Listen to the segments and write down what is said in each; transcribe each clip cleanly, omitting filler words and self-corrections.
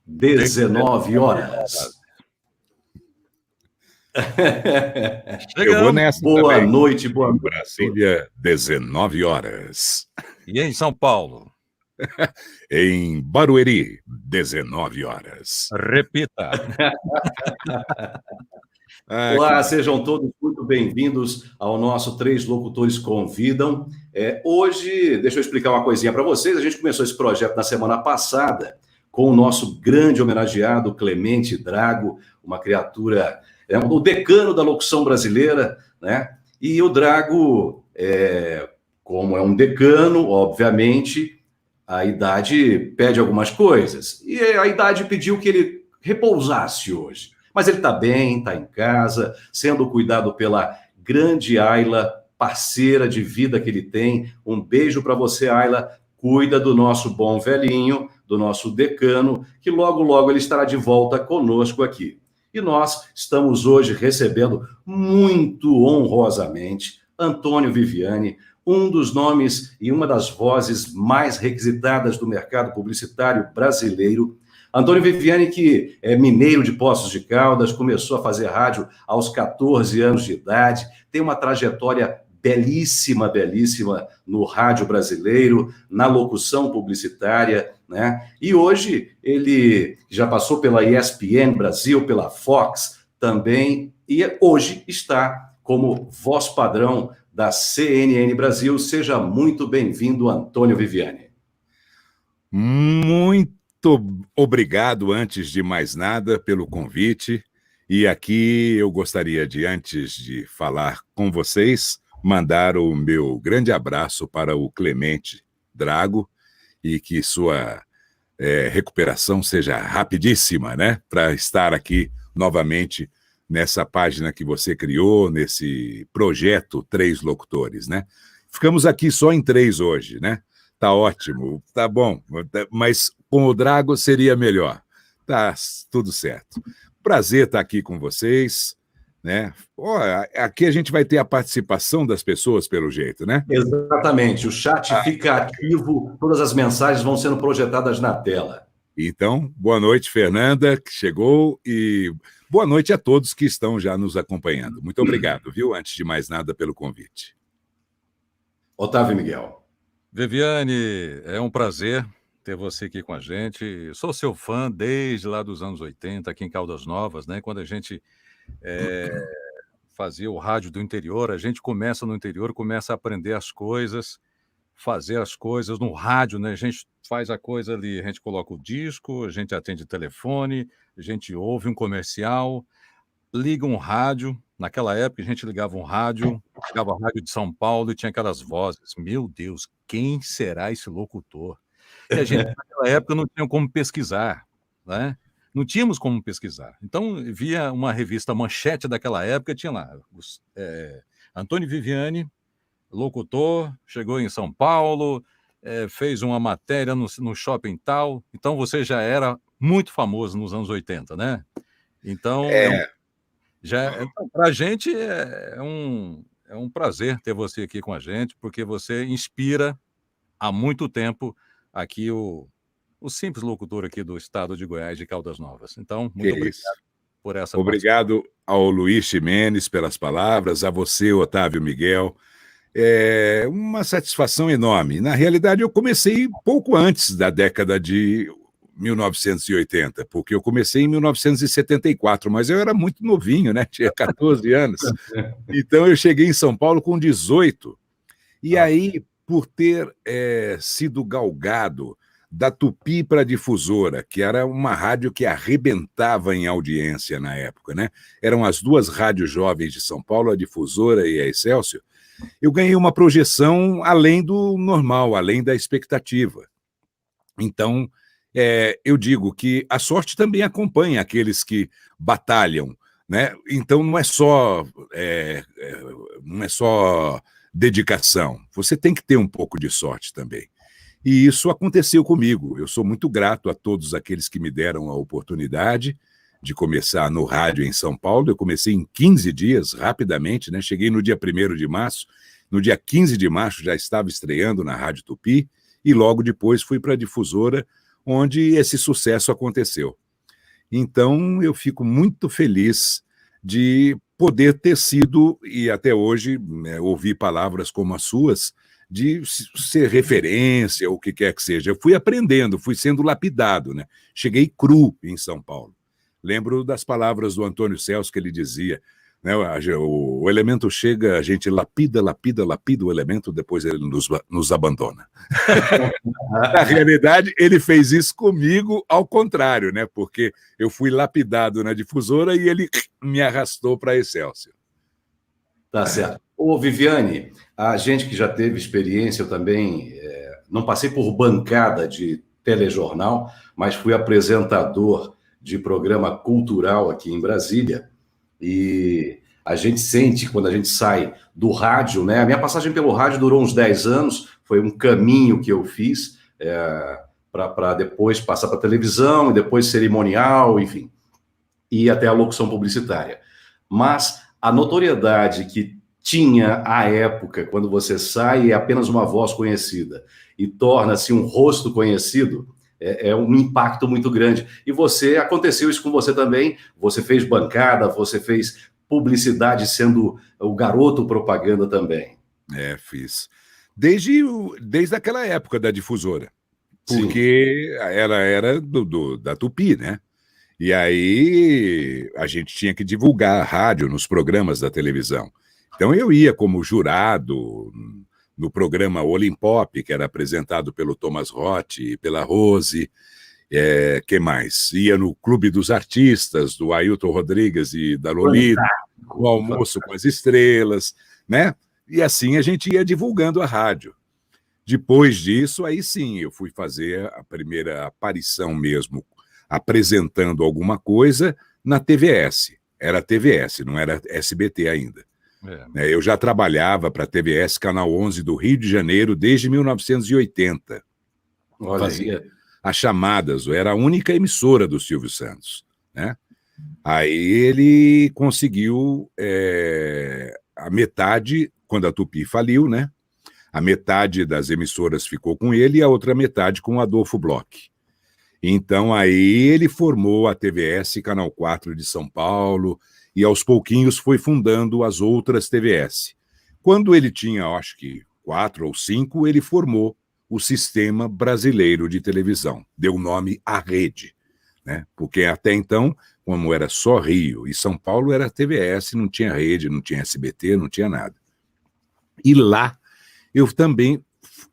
19 horas. Eu vou nessa boa também. Noite, boa Em noite. Brasília, 19 horas. E em São Paulo? Em Barueri, 19 horas. Repita. Olá, sejam todos muito bem-vindos ao nosso Três Locutores Convidam. Hoje, deixa eu explicar uma coisinha para vocês. A gente começou esse projeto na semana passada com o nosso grande homenageado Clemente Drago, uma criatura, o decano da locução brasileira, né? E o Drago, como é um decano, obviamente, a idade pede algumas coisas. E a idade pediu que ele repousasse hoje. Mas ele está bem, está em casa, sendo cuidado pela grande Ayla, parceira de vida que ele tem. Um beijo para você, Ayla. Cuida do nosso bom velhinho, do nosso decano, que logo, logo ele estará de volta conosco aqui. E nós estamos hoje recebendo muito honrosamente Antônio Viviani, um dos nomes e uma das vozes mais requisitadas do mercado publicitário brasileiro. Antônio Viviani, que é mineiro de Poços de Caldas, começou a fazer rádio aos 14 anos de idade, tem uma trajetória belíssima, belíssima no rádio brasileiro, na locução publicitária, né? E hoje ele já passou pela ESPN Brasil, pela Fox também, e hoje está como voz padrão da CNN Brasil. Seja muito bem-vindo, Antônio Viviani. Muito obrigado, antes de mais nada, pelo convite. E aqui eu gostaria de, antes de falar com vocês, mandar o meu grande abraço para o Clemente Drago e que sua recuperação seja rapidíssima, né? Para estar aqui novamente nessa página que você criou, nesse projeto Três Locutores, né? Ficamos aqui só em 3 hoje, né? Tá ótimo, tá bom, mas com o Drago seria melhor. Tá tudo certo. Prazer estar aqui com vocês, né? Aqui a gente vai ter a participação das pessoas, pelo jeito, né? Exatamente, o chat fica ativo, todas as mensagens vão sendo projetadas na tela. Então, boa noite, Fernanda, que chegou, e boa noite a todos que estão já nos acompanhando. Muito obrigado, viu? Antes de mais nada, pelo convite. Otávio Miguel. Viviani, é um prazer ter você aqui com a gente. Sou seu fã desde lá dos anos 80, aqui em Caldas Novas, né? Quando a gente fazia o rádio do interior, a gente começa no interior, começa a aprender as coisas, fazer as coisas no rádio, né? A gente faz a coisa ali, a gente coloca o disco, a gente atende o telefone, a gente ouve um comercial, liga um rádio. Naquela época, a gente ligava o rádio de São Paulo e tinha aquelas vozes. Meu Deus, quem será esse locutor? E a gente, naquela época, não tinha como pesquisar, né? Não tínhamos como pesquisar. Então, via uma revista Manchete daquela época, tinha lá, Antônio Viviani, locutor, chegou em São Paulo, fez uma matéria no shopping tal. Então, você já era muito famoso nos anos 80, né? Então, para a gente é um prazer ter você aqui com a gente, porque você inspira há muito tempo aqui o simples locutor aqui do estado de Goiás, de Caldas Novas. Então, muito obrigado por essa Obrigado ao Luiz Ximenes pelas palavras, a você, Otávio Miguel. É uma satisfação enorme. Na realidade, eu comecei pouco antes da década de 1980, porque eu comecei em 1974, mas eu era muito novinho, né? Tinha 14 anos. Então, eu cheguei em São Paulo com 18. E aí, por ter sido galgado da Tupi para a Difusora, que era uma rádio que arrebentava em audiência na época, né? Eram as 2 rádios jovens de São Paulo, a Difusora e a Excelsior. Eu ganhei uma projeção além do normal, além da expectativa. Então, eu digo que a sorte também acompanha aqueles que batalham, né? Então, não é só dedicação, você tem que ter um pouco de sorte também. E isso aconteceu comigo. Eu sou muito grato a todos aqueles que me deram a oportunidade de começar no rádio em São Paulo. Eu comecei em 15 dias, rapidamente, né? Cheguei no dia 1º de março, no dia 15 de março já estava estreando na Rádio Tupi, e logo depois fui para a Difusora, onde esse sucesso aconteceu. Então, eu fico muito feliz de poder ter sido, e até hoje, ouvir palavras como as suas, de ser referência, ou o que quer que seja. Eu fui aprendendo, fui sendo lapidado, né? Cheguei cru em São Paulo. Lembro das palavras do Antônio Celso, que ele dizia, né, o elemento chega, a gente lapida o elemento, depois ele nos abandona. Na realidade, ele fez isso comigo ao contrário, né? Porque eu fui lapidado na difusora e ele me arrastou para a Excelsior. Tá certo. Ô, Viviane, a gente que já teve experiência, eu também não passei por bancada de telejornal, mas fui apresentador de programa cultural aqui em Brasília, e a gente sente, quando a gente sai do rádio, né? A minha passagem pelo rádio durou uns 10 anos, foi um caminho que eu fiz para depois passar para televisão, e depois cerimonial, enfim, e até a locução publicitária. Mas a notoriedade que tinha à época, quando você sai, é apenas uma voz conhecida e torna-se um rosto conhecido, é um impacto muito grande. E aconteceu isso com você também, você fez bancada, você fez publicidade sendo o garoto propaganda também. Fiz. Desde aquela época da difusora, porque ela era da Tupi, né? E aí a gente tinha que divulgar a rádio nos programas da televisão. Então eu ia como jurado no programa Olimpop, que era apresentado pelo Thomas Roth e pela Rose. Que mais? Ia no Clube dos Artistas, do Ailton Rodrigues e da Lolita, o Almoço com as Estrelas, né? E assim a gente ia divulgando a rádio. Depois disso, aí sim, eu fui fazer a primeira aparição mesmo, apresentando alguma coisa na TVS. Era TVS, não era SBT ainda. Eu já trabalhava para a TVS, Canal 11 do Rio de Janeiro, desde 1980. Fazia as chamadas, era a única emissora do Silvio Santos, né? Aí ele conseguiu a metade, quando a Tupi faliu, né? A metade das emissoras ficou com ele e a outra metade com o Adolfo Bloch. Então aí ele formou a TVS, Canal 4 de São Paulo, e aos pouquinhos foi fundando as outras TVS. Quando ele tinha, acho que 4 ou 5, ele formou o Sistema Brasileiro de Televisão. Deu nome à rede, né? Porque até então, como era só Rio e São Paulo, era TVS, não tinha rede, não tinha SBT, não tinha nada. E lá eu também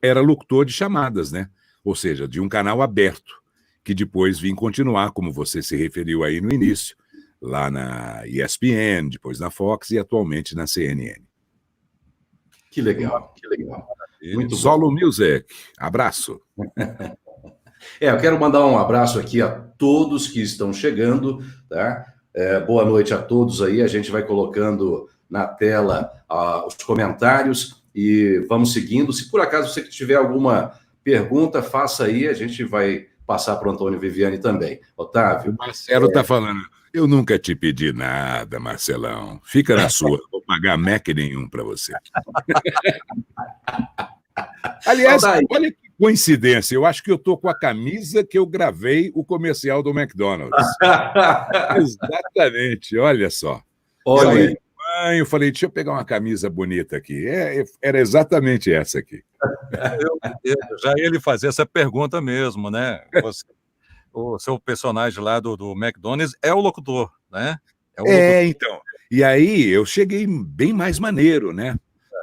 era locutor de chamadas, né? Ou seja, de um canal aberto, que depois vim continuar, como você se referiu aí no início, lá na ESPN, depois na Fox e atualmente na CNN. Que legal, que legal. Muito Solo Music, abraço. Eu quero mandar um abraço aqui a todos que estão chegando, tá? Boa noite a todos aí, a gente vai colocando na tela os comentários e vamos seguindo. Se por acaso você tiver alguma pergunta, faça aí, a gente vai passar para o Antônio Viviane também. Otávio. O Marcelo está falando, eu nunca te pedi nada, Marcelão. Fica na sua, não vou pagar Mac nenhum para você. Aliás, olha que coincidência, eu acho que eu estou com a camisa que eu gravei o comercial do McDonald's. Exatamente, olha só. Olha aí. Eu falei, deixa eu pegar uma camisa bonita aqui. Era exatamente essa aqui. Eu já ia lhe fazer essa pergunta mesmo, né? O seu personagem lá do McDonald's é o locutor, né? Então. E aí eu cheguei bem mais maneiro, né?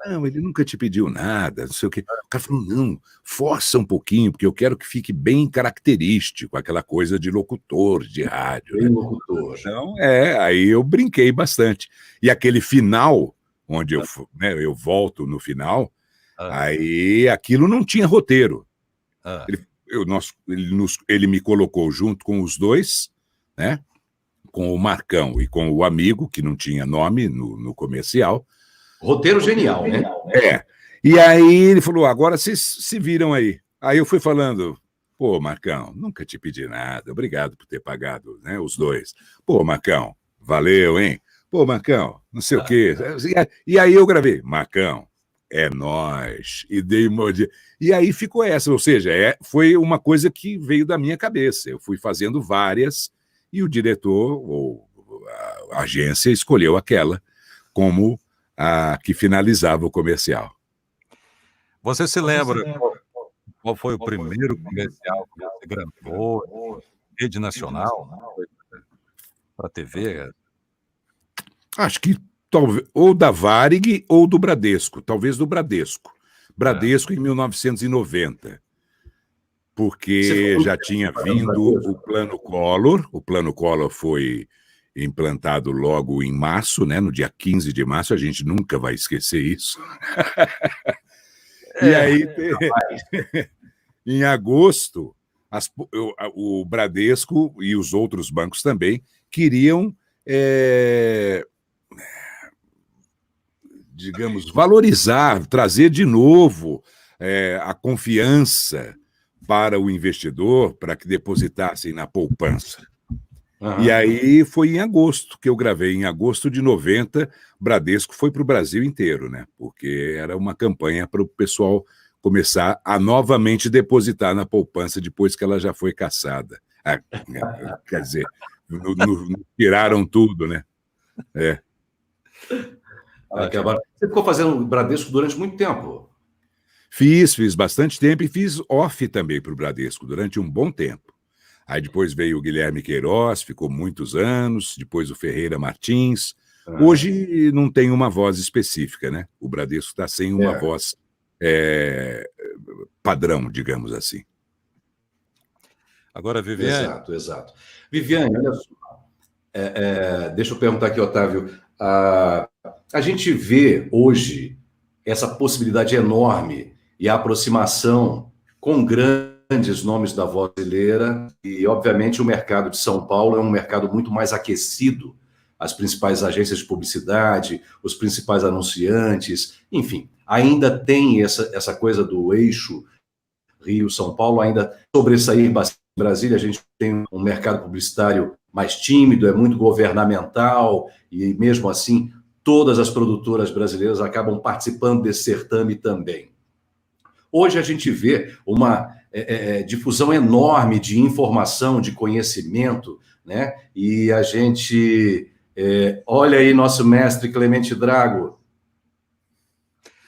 Não, ele nunca te pediu nada, não sei o quê. O cara falou, não, força um pouquinho, porque eu quero que fique bem característico, aquela coisa de locutor de rádio. Bem locutor. Então, aí eu brinquei bastante. E aquele final, onde eu volto no final, aí aquilo não tinha roteiro. Ele me colocou junto com os dois, né? Com o Marcão e com o amigo, que não tinha nome no comercial. Roteiro genial, né? E aí ele falou, agora vocês se viram aí. Aí eu fui falando, pô, Marcão, nunca te pedi nada, obrigado por ter pagado, né, os dois. Pô, Marcão, valeu, hein? Pô, Marcão, não sei o quê. E aí eu gravei, Marcão, é nóis. E dei uma... E aí ficou essa, ou seja, foi uma coisa que veio da minha cabeça. Eu fui fazendo várias e o diretor, ou a agência, escolheu aquela como a que finalizava o comercial. Você se lembra qual foi o primeiro comercial que você gravou? Rede nacional? Para TV? Acho que talvez, ou da Varig ou do Bradesco, talvez do Bradesco. Bradesco em 1990, porque já tinha vindo o Plano Collor. O Plano Collor foi implantado logo em março, né? No dia 15 de março, a gente nunca vai esquecer isso. E aí, em agosto, o Bradesco e os outros bancos também queriam, digamos, valorizar, trazer de novo a confiança para o investidor, para que depositassem na poupança. Uhum. E aí foi em agosto que eu gravei. Em agosto de 90, Bradesco foi para o Brasil inteiro, né? Porque era uma campanha para o pessoal começar a novamente depositar na poupança depois que ela já foi caçada. Quer dizer, tiraram tudo, né? Você ficou fazendo Bradesco durante muito tempo? Fiz bastante tempo e fiz off também para o Bradesco durante um bom tempo. Aí depois veio o Guilherme Queiroz, ficou muitos anos, depois o Ferreira Martins. Hoje não tem uma voz específica, né? O Bradesco está sem uma voz padrão, digamos assim. Agora, Viviane... Exato. Viviane, olha só. Deixa eu perguntar aqui, Otávio. A gente vê hoje essa possibilidade enorme e a aproximação com grandes nomes da voz brasileira e, obviamente, o mercado de São Paulo é um mercado muito mais aquecido. As principais agências de publicidade, os principais anunciantes, enfim, ainda tem essa coisa do eixo Rio-São Paulo, ainda sobressair bastante. Em Brasília, a gente tem um mercado publicitário mais tímido, é muito governamental, e mesmo assim, todas as produtoras brasileiras acabam participando desse certame também. Hoje a gente vê uma difusão enorme de informação, de conhecimento, né? E a gente... olha aí nosso mestre Clemente Drago,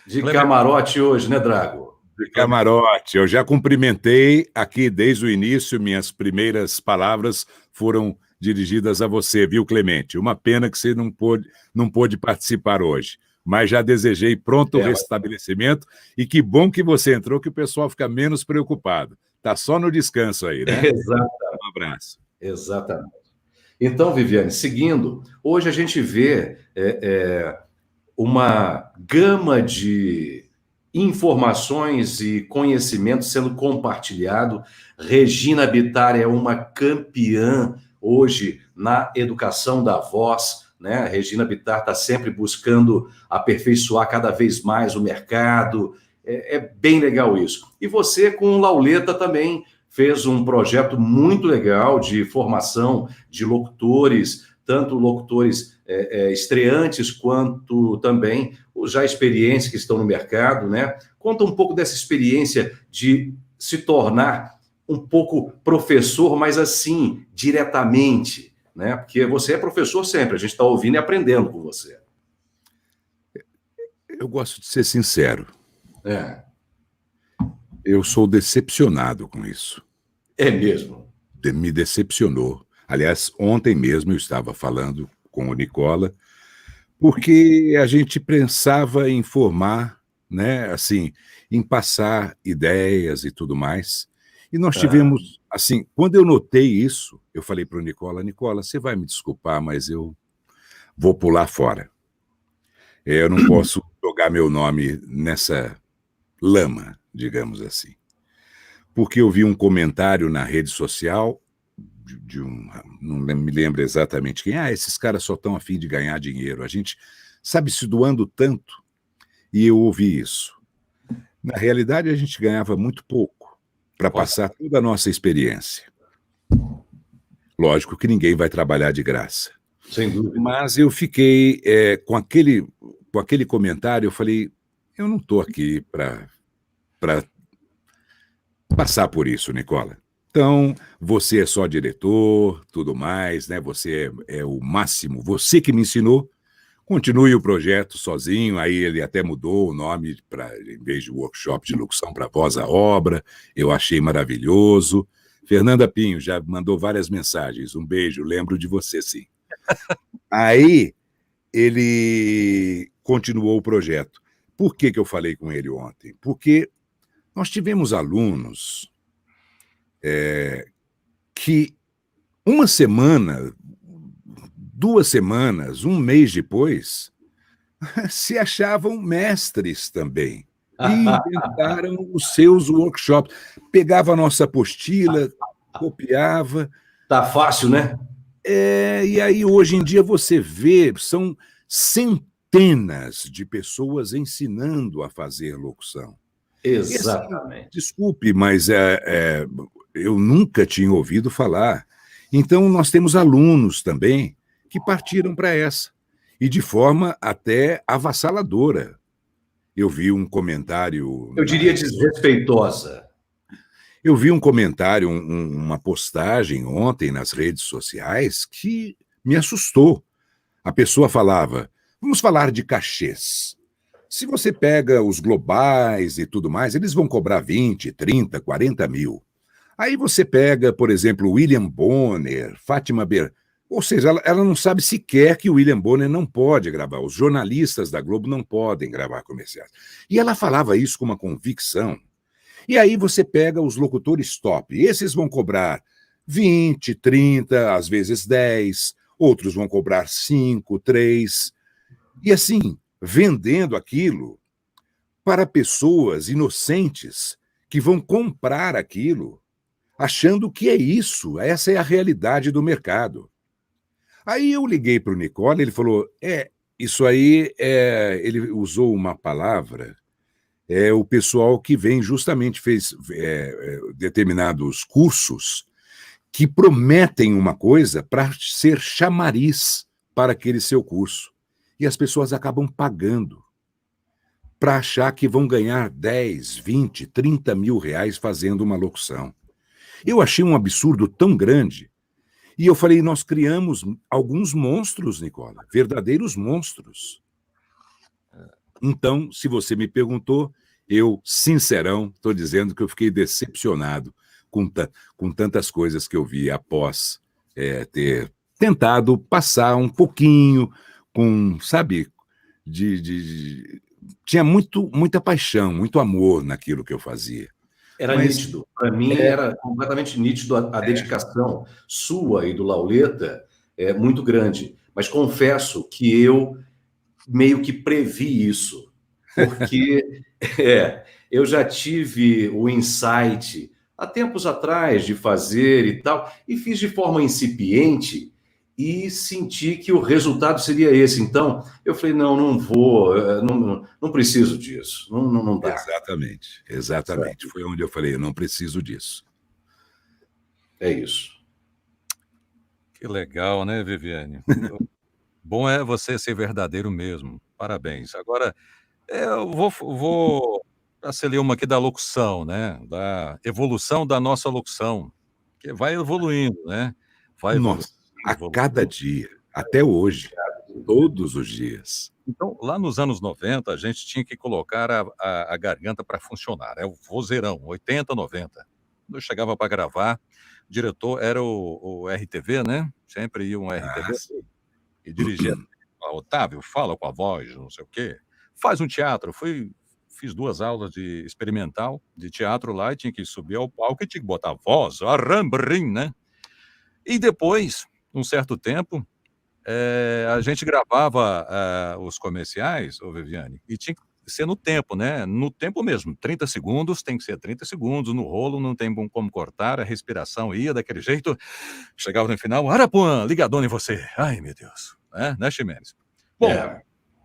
de camarote hoje, né, Drago? De camarote. Eu já cumprimentei aqui desde o início, minhas primeiras palavras foram dirigidas a você, viu, Clemente? Uma pena que você não pôde participar hoje, mas já desejei pronto restabelecimento e que bom que você entrou, que o pessoal fica menos preocupado. Está só no descanso aí, né? Exatamente. Um abraço. Exatamente. Então, Viviane, seguindo, hoje a gente vê uma gama de informações e conhecimentos sendo compartilhado. Regina Bittar é uma campeã hoje na educação da voz, né? A Regina Bittar está sempre buscando aperfeiçoar cada vez mais o mercado. É bem legal isso. E você, com o Lauleta, também fez um projeto muito legal de formação de locutores, tanto locutores estreantes, quanto também os já experientes que estão no mercado, né? Conta um pouco dessa experiência de se tornar um pouco professor, mas assim, diretamente, né? Porque você é professor sempre, a gente está ouvindo e aprendendo com você. Eu gosto de ser sincero. Eu sou decepcionado com isso. É mesmo? Me decepcionou. Aliás, ontem mesmo eu estava falando com o Nicola, porque a gente pensava em formar, né, assim, em passar ideias e tudo mais. E nós tivemos, assim, quando eu notei isso, eu falei para o Nicola, você vai me desculpar, mas eu vou pular fora. Eu não posso jogar meu nome nessa lama, digamos assim. Porque eu vi um comentário na rede social não me lembro exatamente quem, esses caras só estão a fim de ganhar dinheiro, a gente, sabe, se doando tanto, e eu ouvi isso. Na realidade, a gente ganhava muito pouco para passar toda a nossa experiência. Lógico que ninguém vai trabalhar de graça. Sem dúvida. Mas eu fiquei com aquele comentário, eu falei, eu não estou aqui para passar por isso, Nicola. Então, você é só diretor, tudo mais, né? Você é o máximo, você que me ensinou. Continue o projeto sozinho, aí ele até mudou o nome para, em vez de workshop de locução para Voz à Obra, eu achei maravilhoso. Fernanda Pinho já mandou várias mensagens, um beijo, lembro de você, sim. Aí ele continuou o projeto. Por que eu falei com ele ontem? Porque nós tivemos alunos que uma semana, 2 semanas, um mês depois, se achavam mestres também. E inventaram os seus workshops. Pegava a nossa apostila, copiava. Tá fácil, né? E aí, hoje em dia, você vê, são centenas de pessoas ensinando a fazer locução. Exatamente. E, assim, desculpe, mas eu nunca tinha ouvido falar. Então, nós temos alunos também que partiram para essa, e de forma até avassaladora. Eu vi um comentário... Eu diria desrespeitosa. Eu vi um comentário, uma postagem ontem nas redes sociais que me assustou. A pessoa falava, vamos falar de cachês. Se você pega os globais e tudo mais, eles vão cobrar 20, 30, 40 mil. Aí você pega, por exemplo, William Bonner, Fátima Ber... Ou seja, ela não sabe sequer que o William Bonner não pode gravar, os jornalistas da Globo não podem gravar comerciais. E ela falava isso com uma convicção. E aí você pega os locutores top, esses vão cobrar 20, 30, às vezes 10, outros vão cobrar 5, 3. E assim, vendendo aquilo para pessoas inocentes que vão comprar aquilo, achando que é isso, essa é a realidade do mercado. Aí eu liguei para o Nicola, ele falou, isso aí, ele usou uma palavra, o pessoal que vem justamente fez determinados cursos que prometem uma coisa para ser chamariz para aquele seu curso. E as pessoas acabam pagando para achar que vão ganhar 10, 20, 30 mil reais fazendo uma locução. Eu achei um absurdo tão grande. E eu falei, nós criamos alguns monstros, Nicola, verdadeiros monstros. Então, se você me perguntou, eu, sincerão, estou dizendo que eu fiquei decepcionado com tantas coisas que eu vi após ter tentado passar um pouquinho com, sabe, tinha muita paixão, muito amor naquilo que eu fazia. Era nítido. Para mim, era completamente nítido a dedicação sua e do Lauleta é muito grande. Mas confesso que eu meio que previ isso, porque eu já tive o insight há tempos atrás de fazer e tal, e fiz de forma incipiente e senti que o resultado seria esse. Então, eu falei, não vou, não preciso disso, não dá. Exatamente. Foi onde eu falei, eu não preciso disso. É isso. Que legal, né, Viviane? Bom é você ser verdadeiro mesmo. Parabéns. Agora, eu vou trazer uma aqui da locução, né? Da evolução da nossa locução, que vai evoluindo, né? Vai evoluindo. Nossa, a cada dia, até hoje, todos os dias. Então, lá nos anos 90, a gente tinha que colocar a garganta para funcionar. É o vozeirão, 80, 90. Quando eu chegava para gravar, o diretor era o RTV, né? Sempre ia um RTV e dirigia. Otávio, fala com a voz, não sei o quê. Faz um teatro. Fiz 2 aulas de experimental de teatro lá e tinha que subir ao palco e tinha que botar a voz, arrambrim, né? E depois, um certo tempo, a gente gravava os comerciais, ô Viviane, e tinha que ser no tempo, né? No tempo mesmo, 30 segundos, tem que ser 30 segundos, no rolo não tem como cortar, a respiração ia daquele jeito, chegava no final, Arapuã, ligadona em você. Ai, meu Deus, né, Ximenes? Bom,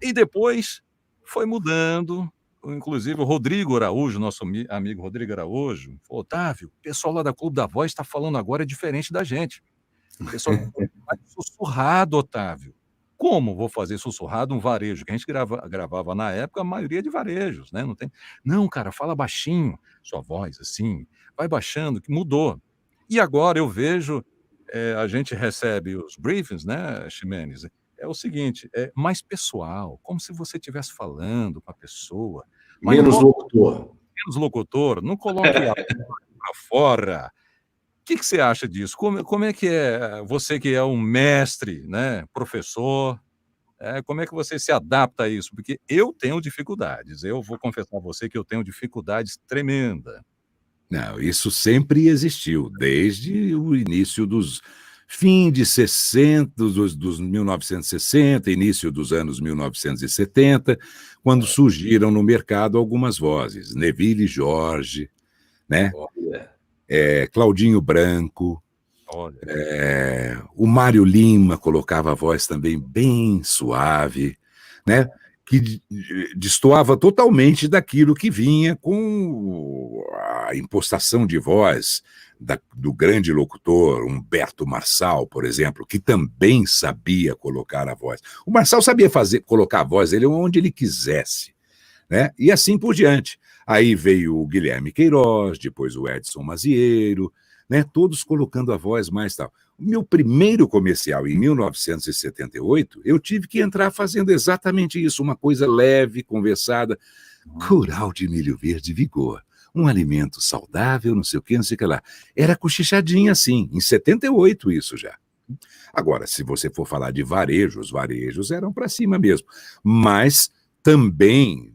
e depois foi mudando, inclusive o Rodrigo Araújo, nosso amigo Rodrigo Araújo, falou, Otávio, o pessoal lá da Clube da Voz está falando agora diferente da gente. O pessoal mais sussurrado, Otávio. como vou fazer sussurrado um varejo? Que a gente gravava na época, a maioria de varejos, né? Não tem. Não, cara, fala baixinho, sua voz assim, vai baixando, que mudou. E agora eu vejo, a gente recebe os briefings, né, Ximenes? É o seguinte, é mais pessoal, como se você estivesse falando com a pessoa, mas não Menos coloque locutor. menos locutor, não coloque a para fora. O que você acha disso? Como é que é, você que é um mestre, né, professor, como é que você se adapta a isso? Porque eu tenho dificuldades, eu vou confessar a você que eu tenho dificuldades tremenda. Não, isso sempre existiu, desde o início dos fim de 60, dos 1960, início dos anos 1970, quando surgiram no mercado algumas vozes, Neville Jorge, né? Olha. Claudinho Branco, Olha, o Mário Lima colocava a voz também bem suave, né? Que destoava totalmente daquilo que vinha com a impostação de voz do grande locutor Humberto Marçal, por exemplo, que também sabia colocar a voz. O Marçal sabia colocar a voz dele onde ele quisesse, né? E assim por diante. Aí veio o Guilherme Queiroz, depois o Edson Mazieiro, né? Todos colocando a voz mais tal. O meu primeiro comercial, em 1978, eu tive que entrar fazendo exatamente isso, uma coisa leve, conversada. Curau de milho verde vigor, um alimento saudável, não sei o que, não sei o que lá. Era cochichadinha assim, em 78 isso já. Agora, se você for falar de varejos, varejos eram para cima mesmo. Mas também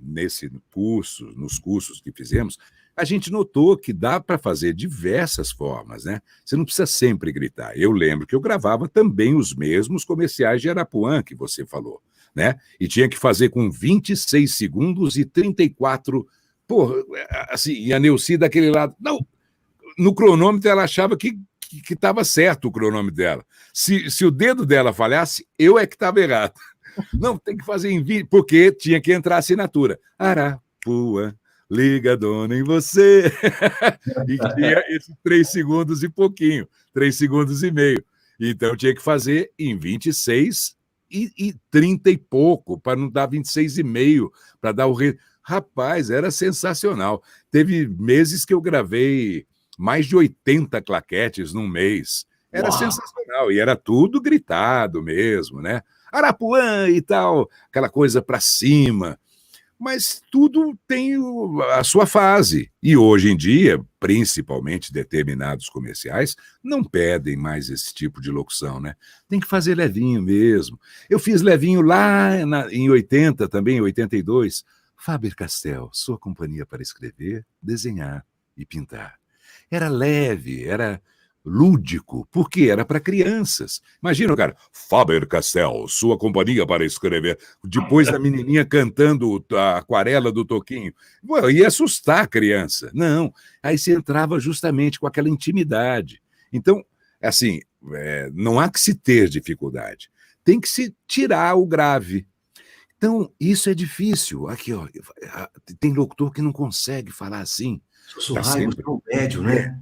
nos cursos que fizemos, a gente notou que dá para fazer diversas formas, né? Você não precisa sempre gritar. Eu lembro que eu gravava também os mesmos comerciais de Arapuã que você falou, né? E tinha que fazer com 26 segundos e 34. Porra, assim, e a Neuci daquele lado. Não, no cronômetro ela achava que estava certo o cronômetro dela. Se o dedo dela falhasse, eu é que estava errado. Não, tem que fazer em 20, porque tinha que entrar a assinatura. Arapuã, liga, dona, em você. E tinha esses 3 segundos e pouquinho, 3 segundos e meio. Então tinha que fazer em 26 e 30 e pouco, para não dar 26 e meio, para dar o... Rapaz, era sensacional. Teve meses que eu gravei mais de 80 claquetes num mês. Era sensacional, e era tudo gritado mesmo, né? Arapuã e tal, aquela coisa para cima. Mas tudo tem a sua fase. E hoje em dia, principalmente determinados comerciais, não pedem mais esse tipo de locução, né? Tem que fazer levinho mesmo. Eu fiz levinho lá em 80, também em 82. Faber-Castell, sua companhia para escrever, desenhar e pintar. Era leve, era lúdico, porque era para crianças. Imagina, cara, Faber-Castell, sua companhia para escrever. Depois da menininha cantando a aquarela do Toquinho. Ué, ia assustar a criança. Não, aí você entrava justamente com aquela intimidade. Então, assim, não há que se ter dificuldade. Tem que se tirar o grave. Então, isso é difícil. Aqui, ó, tem locutor que não consegue falar assim. Sussurrar o médio, né?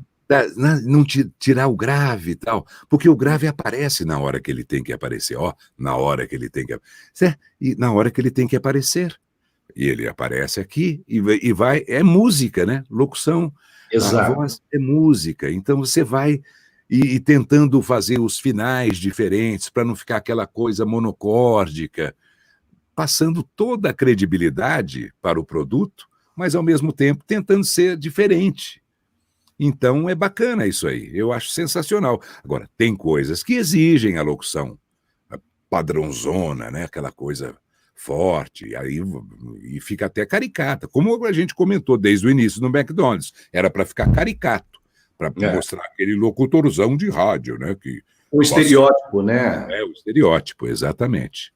Não tirar o grave e tal, porque o grave aparece na hora que ele tem que aparecer, ó, na hora que ele tem que certo? E na hora que ele tem que aparecer. E ele aparece aqui e vai, é música, né? Locução, Exato. a voz é música. Então você vai e tentando fazer os finais diferentes para não ficar aquela coisa monocórdica, passando toda a credibilidade para o produto, mas ao mesmo tempo tentando ser diferente. Então é bacana isso aí, eu acho sensacional. Agora, tem coisas que exigem a locução padrãozona, né? Aquela coisa forte, e fica até caricata, como a gente comentou desde o início no McDonald's, era para ficar caricato, para mostrar aquele locutorzão de rádio, né? O estereótipo, né? O estereótipo, exatamente.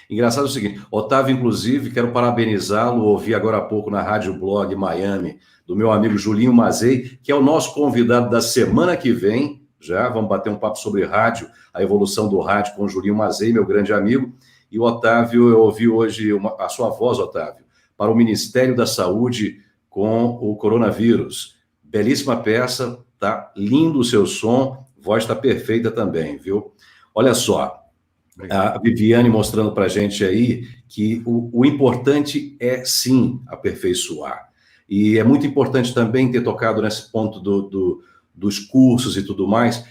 Engraçado o seguinte, Otávio, inclusive, quero parabenizá-lo, ouvi agora há pouco na Rádio Blog Miami, do meu amigo Julinho Mazei, que é o nosso convidado da semana que vem, já vamos bater um papo sobre rádio, a evolução do rádio com o Julinho Mazei, meu grande amigo, e o Otávio, eu ouvi hoje a sua voz, Otávio, para o Ministério da Saúde com o coronavírus. Belíssima peça, tá lindo o seu som, voz está perfeita também, viu? Olha só, Obrigado. A Viviane mostrando para a gente aí que o importante é, sim, aperfeiçoar. E é muito importante também ter tocado nesse ponto dos cursos e tudo mais.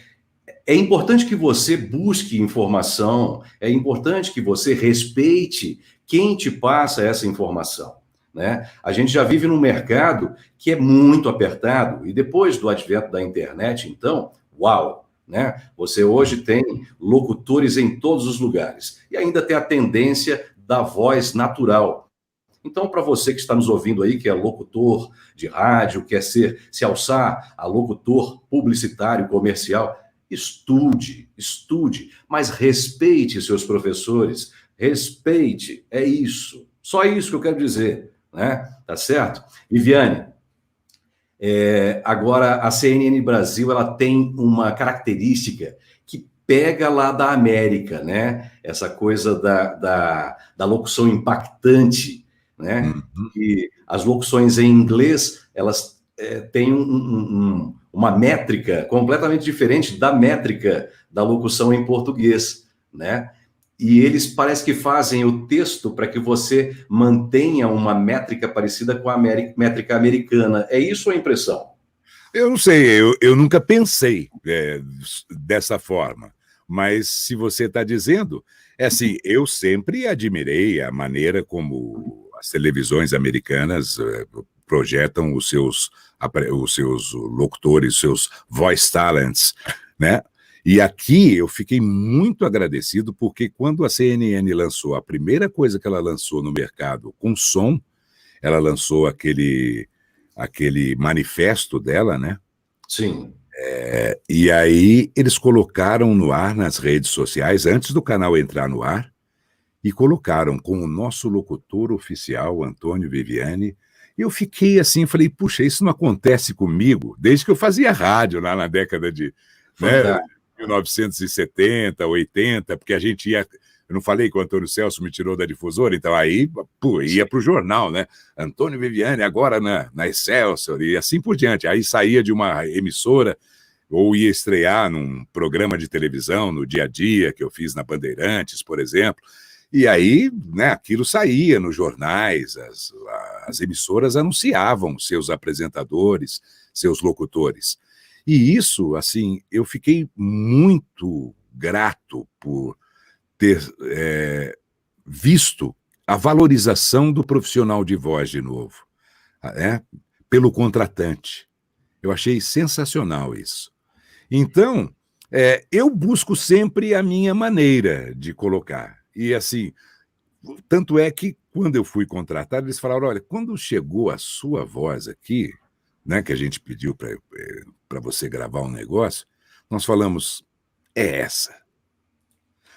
É importante que você busque informação, é importante que você respeite quem te passa essa informação, né? A gente já vive num mercado que é muito apertado, e depois do advento da internet, então, uau, né? Você hoje tem locutores em todos os lugares, e ainda tem a tendência da voz natural. Então, para você que está nos ouvindo aí, que é locutor de rádio, quer se alçar a locutor publicitário, comercial, estude, mas respeite seus professores, respeite, é isso. Só isso que eu quero dizer, né? Tá certo? Viviane, agora a CNN Brasil, ela tem uma característica que pega lá da América, né? Essa coisa da locução impactante, né? E as locuções em inglês, elas têm uma métrica completamente diferente da métrica da locução em português, né? E eles parece que fazem o texto para que você mantenha uma métrica parecida com a métrica americana. É isso a impressão? Eu não sei, eu nunca pensei dessa forma, mas se você está dizendo, é assim, eu sempre admirei a maneira como as televisões americanas projetam os seus locutores, os seus voice talents, né? E aqui eu fiquei muito agradecido porque quando a CNN lançou, a primeira coisa que ela lançou no mercado com som, ela lançou aquele manifesto dela, né? Sim. E aí eles colocaram no ar nas redes sociais, antes do canal entrar no ar, e colocaram com o nosso locutor oficial, Antônio Viviani. Eu fiquei assim, falei, puxa, isso não acontece comigo desde que eu fazia rádio lá na década de 1970, 80, porque a gente ia... Eu não falei que o Antônio Celso me tirou da difusora, então aí ia para o jornal, né? Antônio Viviani agora na Excelsior e assim por diante. Aí saía de uma emissora ou ia estrear num programa de televisão no Dia a Dia, que eu fiz na Bandeirantes, por exemplo. E aí, né, aquilo saía nos jornais, as emissoras anunciavam seus apresentadores, seus locutores. E isso, assim, eu fiquei muito grato por ter visto a valorização do profissional de voz de novo, né, pelo contratante. Eu achei sensacional isso. Então, eu busco sempre a minha maneira de colocar. E assim, tanto é que quando eu fui contratado, eles falaram, olha, quando chegou a sua voz aqui, né, que a gente pediu para você gravar um negócio, nós falamos, é essa.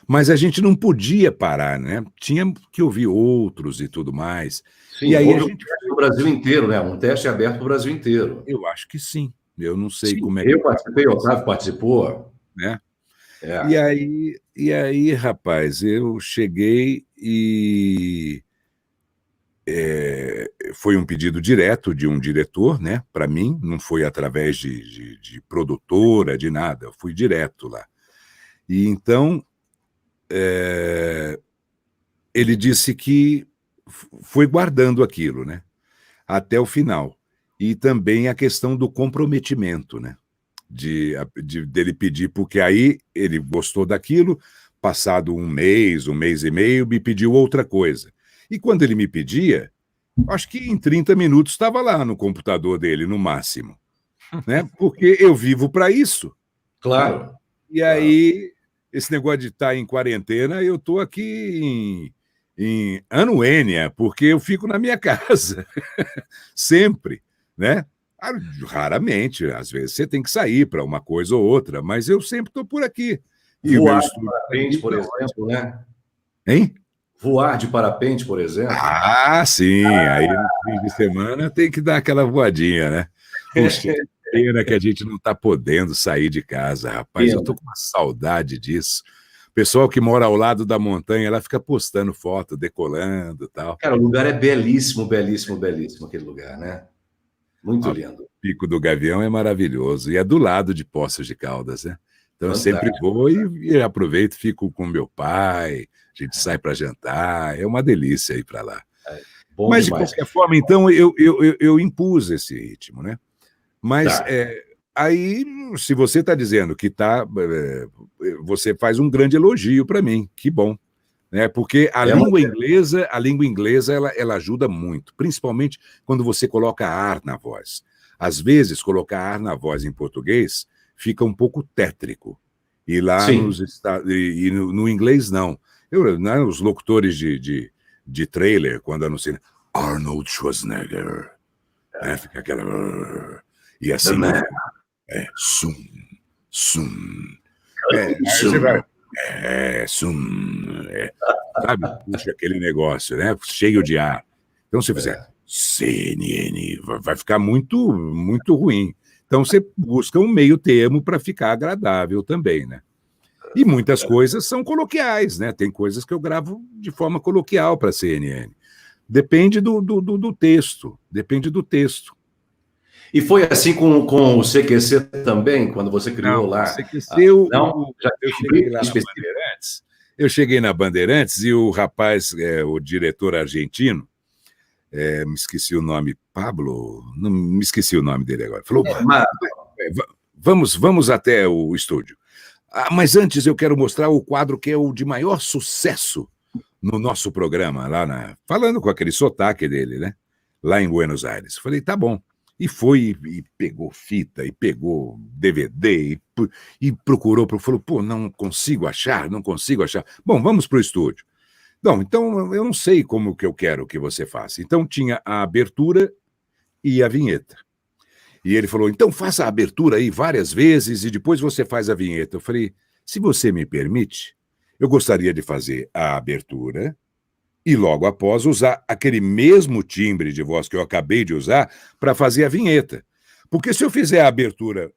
Mas a gente não podia parar, né? Tinha que ouvir outros e tudo mais. Sim, e aí houve um teste no Brasil inteiro, né? Um teste aberto para o Brasil inteiro. Eu acho que sim. Eu não sei Sim, como é que... Eu participei, o Otávio participou. Né? E aí, rapaz, eu cheguei e foi um pedido direto de um diretor, né, para mim, não foi através de produtora, de nada, eu fui direto lá. E então, ele disse que foi guardando aquilo, né, até o final. E também a questão do comprometimento, né, dele pedir, porque aí ele gostou daquilo, passado um mês e meio, me pediu outra coisa. E quando ele me pedia, acho que em 30 minutos estava lá no computador dele, no máximo. Né? Porque eu vivo para isso. Claro. Né? E aí, esse negócio de estar em quarentena, eu estou aqui em anuênia, porque eu fico na minha casa. Sempre. Né? Raramente, às vezes você tem que sair para uma coisa ou outra, mas eu sempre estou por aqui. E voar de parapente, por exemplo, né? Hein? Voar de parapente, por exemplo. Ah, sim. Aí no fim de semana tem que dar aquela voadinha, né? Puxa, pena que a gente não está podendo sair de casa, rapaz. Eu estou com uma saudade disso. O pessoal que mora ao lado da montanha, ela fica postando foto, decolando e tal. Cara, o lugar é belíssimo, belíssimo, belíssimo, aquele lugar, né? Muito lindo. O Pico do Gavião é maravilhoso. E é do lado de Poços de Caldas, né? Então, eu sempre vou e aproveito, fico com meu pai, a gente sai para jantar, é uma delícia ir para lá. Bom Mas, demais. de qualquer forma, então, eu impus esse ritmo, né? Mas Tá. aí, se você está dizendo que você faz um grande elogio para mim, que bom. Né? Porque a língua inglesa ela ajuda muito, principalmente quando você coloca ar na voz. Às vezes, colocar ar na voz em português fica um pouco tétrico. E lá Sim. no inglês, não. Os locutores de trailer, quando anunciam Arnold Schwarzenegger, né? Fica aquela... E assim, sum, sum. Aí você vai... sabe? Puxa aquele negócio, né? Cheio de ar. Então, se fizer CNN, vai ficar muito, muito ruim. Então, você busca um meio termo para ficar agradável também, né? E muitas coisas são coloquiais, né? Tem coisas que eu gravo de forma coloquial para a CNN. Depende do texto. Depende do texto. E foi assim com o CQC também, quando você criou lá? O CQC, não? Eu cheguei lá na Bandeirantes. Eu cheguei na Bandeirantes e o rapaz, o diretor argentino, me esqueci o nome, Pablo, não me esqueci o nome dele agora. Falou, vamos até o estúdio. Mas antes eu quero mostrar o quadro que é o de maior sucesso no nosso programa, falando com aquele sotaque dele, né? Lá em Buenos Aires. Falei, tá bom. E foi, e pegou fita, e pegou DVD, e procurou, falou, pô, não consigo achar. Bom, vamos para o estúdio. Não, então eu não sei como que eu quero que você faça. Então tinha a abertura e a vinheta. E ele falou, então faça a abertura aí várias vezes e depois você faz a vinheta. Eu falei, se você me permite, eu gostaria de fazer a abertura e logo após usar aquele mesmo timbre de voz que eu acabei de usar para fazer a vinheta. Porque se eu fizer a abertura,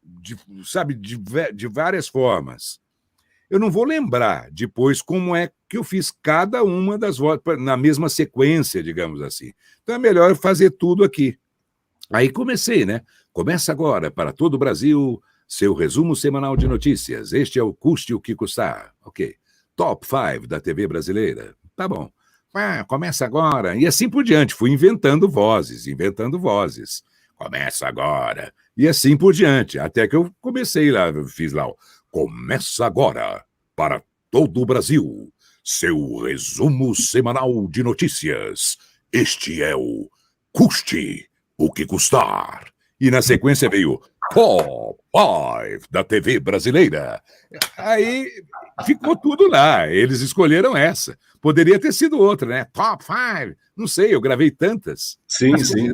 de várias formas, eu não vou lembrar depois como é que eu fiz cada uma das vozes na mesma sequência, digamos assim. Então é melhor fazer tudo aqui. Aí comecei, né? Começa agora, para todo o Brasil, seu resumo semanal de notícias. Este é o Custe o que Custar. Ok. Top 5 da TV brasileira. Tá bom. Começa agora. E assim por diante. Fui inventando vozes. Começa agora. E assim por diante. Até que eu comecei lá, fiz lá o Começa agora, para todo o Brasil, seu resumo semanal de notícias. Este é o Custe o que Custar. E na sequência veio Top 5 da TV brasileira. Aí ficou tudo lá. Eles escolheram essa. Poderia ter sido outra, né? Top 5. Não sei, eu gravei tantas. Sim, sim.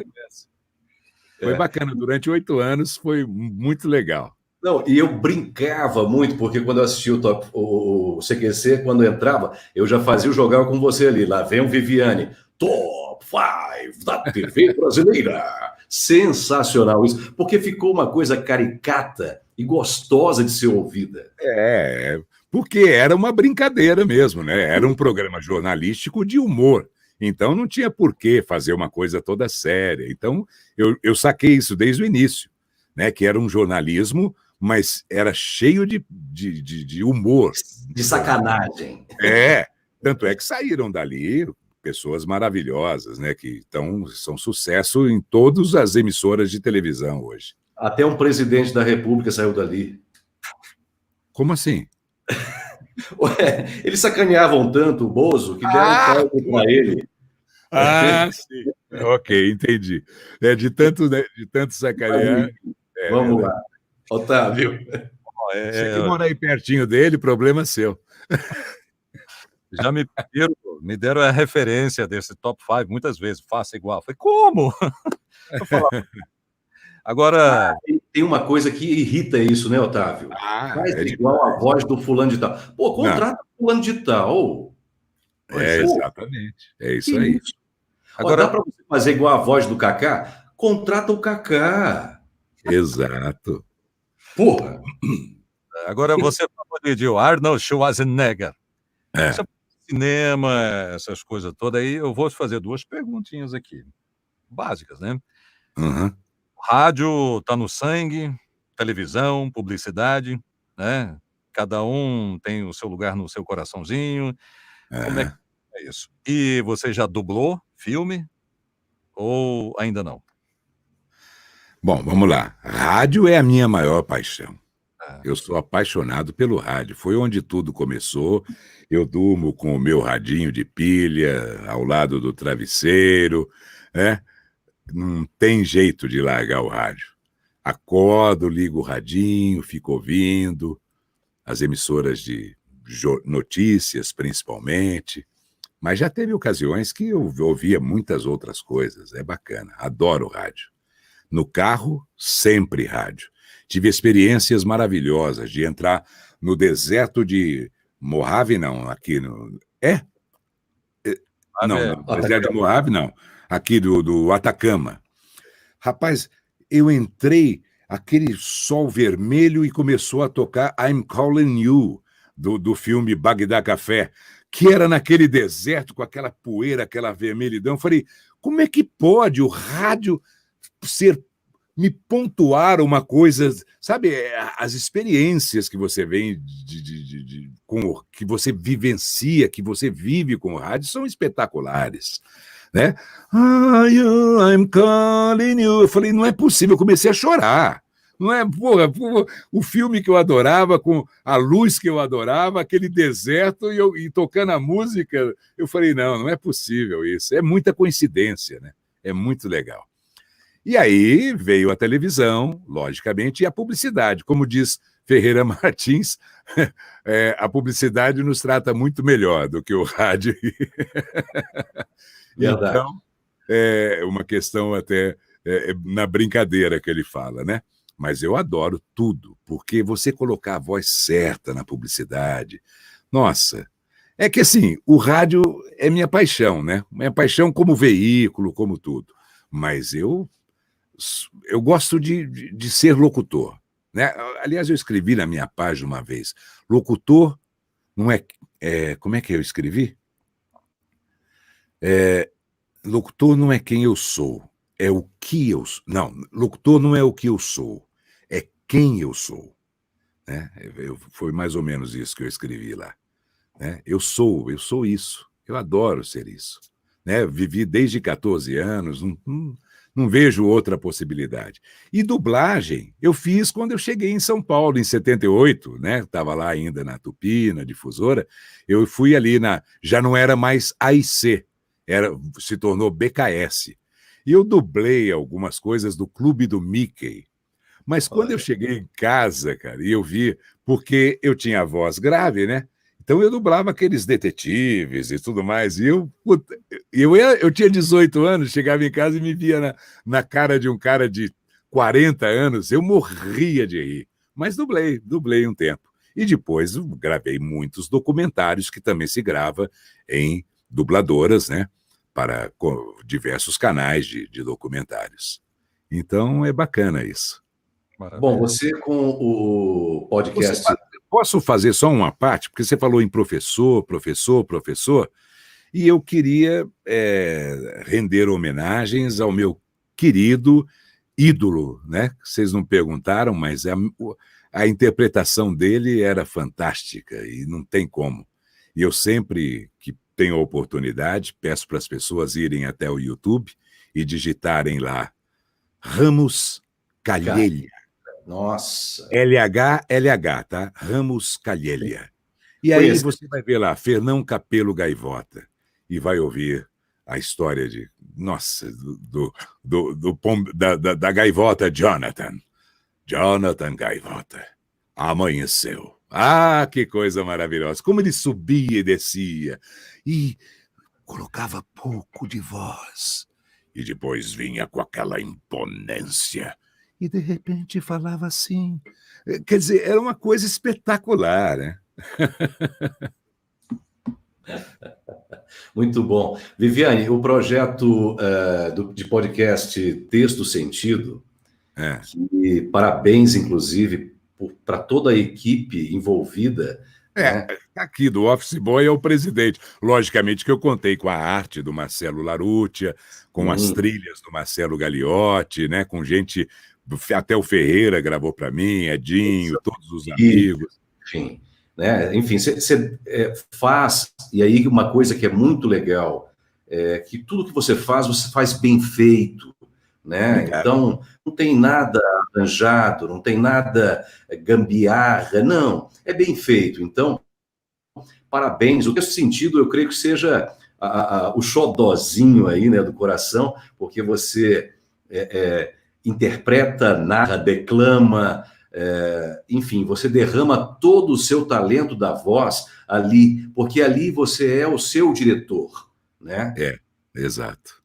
Foi bacana. Durante 8 anos foi muito legal. Não, e eu brincava muito, porque quando eu assistia o CQC, quando eu entrava, eu já fazia o jogar com você ali. Lá vem o Viviane. Top 5 da TV brasileira. Sensacional isso, porque ficou uma coisa caricata e gostosa de ser ouvida. Porque era uma brincadeira mesmo, né? Era um programa jornalístico de humor. Então não tinha por que fazer uma coisa toda séria. Então eu saquei isso desde o início, né? Que era um jornalismo, mas era cheio de humor. De sacanagem. Tanto é que saíram dali pessoas maravilhosas, né? Que são sucesso em todas as emissoras de televisão hoje. Até um presidente da República saiu dali. Como assim? Ué, eles sacaneavam tanto o Bozo que deram cargo para ele. Sim. Ok, entendi. De tanto sacanear. Vamos lá. Otávio. Você que mora aí pertinho dele, problema seu. Já me deram a referência desse top 5 muitas vezes, faça igual. Eu falei, como? Eu falava. Agora. Tem uma coisa que irrita isso, né, Otávio? Faz igual a voz do fulano de tal. Pô, contrata o fulano de tal. Exatamente. É isso aí. Isso? Agora, dá para você fazer igual a voz do Kaká? Contrata o Kaká. Exato. Porra. Agora você falou de Arnold Schwarzenegger. Você cinema, essas coisas todas aí, eu vou te fazer 2 perguntinhas aqui, básicas, né? Uhum. Rádio tá no sangue, televisão, publicidade, né? cada um tem o seu lugar no seu coraçãozinho. Como é que Aham. é isso? E você já dublou filme ou ainda não? Bom, vamos lá. Rádio é a minha maior paixão. É. Eu sou apaixonado pelo rádio. Foi onde tudo começou. Eu durmo com o meu radinho de pilha ao lado do travesseiro, né? Não tem jeito de largar o rádio. Acordo, ligo o radinho, fico ouvindo as emissoras de notícias, principalmente. Mas já teve ocasiões que eu ouvia muitas outras coisas. É bacana. Adoro rádio. No carro, sempre rádio. Tive experiências maravilhosas de entrar no deserto de Mojave, não, aqui no... Não, no deserto de Mojave, não. Aqui do Atacama. Rapaz, eu entrei, aquele sol vermelho e começou a tocar I'm Calling You, do filme Bagdá Café, que era naquele deserto com aquela poeira, aquela vermelhidão. Eu falei, como é que pode o rádio me pontuar uma coisa, sabe, as experiências que você vem que você vivencia, que você vive com o rádio são espetaculares, né? I'm calling you. Eu falei, não é possível, eu comecei a chorar. Não é, porra, o filme que eu adorava, com a luz que eu adorava, aquele deserto e tocando a música, eu falei, não é possível isso. É muita coincidência, né? É muito legal. E aí veio a televisão, logicamente, e a publicidade. Como diz Ferreira Martins, a publicidade nos trata muito melhor do que o rádio. Verdade. Então, é uma questão até na brincadeira que ele fala, né? Mas eu adoro tudo, porque você colocar a voz certa na publicidade, nossa, é que assim, o rádio é minha paixão, né? Minha paixão como veículo, como tudo. Mas eu gosto de ser locutor, né? Aliás, eu escrevi na minha página uma vez, locutor não como é que eu escrevi? Locutor não é quem eu sou, é o que eu sou. Não, locutor não é o que eu sou, é quem eu sou. Né? Foi mais ou menos isso que eu escrevi lá. Né? Eu sou isso, eu adoro ser isso. Né? Vivi desde 14 anos, não vejo outra possibilidade. E dublagem eu fiz quando eu cheguei em São Paulo, em 78, né? Estava lá ainda na Tupi, na difusora. Eu fui ali já não era mais AIC, se tornou BKS. E eu dublei algumas coisas do Clube do Mickey. Mas quando eu cheguei em casa, cara, e eu vi, porque eu tinha a voz grave, né? Então eu dublava aqueles detetives e tudo mais. E eu tinha 18 anos, chegava em casa e me via na cara de um cara de 40 anos, eu morria de rir. Mas dublei um tempo. E depois gravei muitos documentários que também se grava em dubladoras, né? Para diversos canais de documentários. Então é bacana isso. Maravilha. Bom, você com o podcast... Posso fazer só uma parte? Porque você falou em professor, e eu queria render homenagens ao meu querido ídolo, né? Vocês não perguntaram, mas a interpretação dele era fantástica e não tem como. E eu sempre que tenho a oportunidade, peço para as pessoas irem até o YouTube e digitarem lá Ramos Calhella. Nossa. LH, tá? Ramos Calhella. E aí você vai ver lá, Fernão Capelo Gaivota, e vai ouvir a história da gaivota Jonathan Gaivota. Amanheceu. Ah, que coisa maravilhosa. Como ele subia e descia, e colocava pouco de voz, e depois vinha com aquela imponência, e de repente falava assim. Quer dizer, era uma coisa espetacular, né? Muito bom. Viviane, o projeto de podcast Texto Sentido, que parabéns, inclusive, para toda a equipe envolvida. Né? Aqui do Office Boy é o presidente. Logicamente que eu contei com a arte do Marcelo Larutia, com as trilhas do Marcelo Gagliotti, né? Com gente... Até o Ferreira gravou para mim, Edinho, todos os amigos. imagem, né? Enfim, você faz, e aí uma coisa que é muito legal, é que tudo que você faz bem feito, né? Obrigado. Então, não tem nada arranjado, não tem nada gambiarra, não, é bem feito. Então, parabéns. O texto sentido, eu creio que seja o xodózinho aí, né, do coração, porque você interpreta, narra, declama, enfim, você derrama todo o seu talento da voz ali, porque ali você é o seu diretor, né? Exato.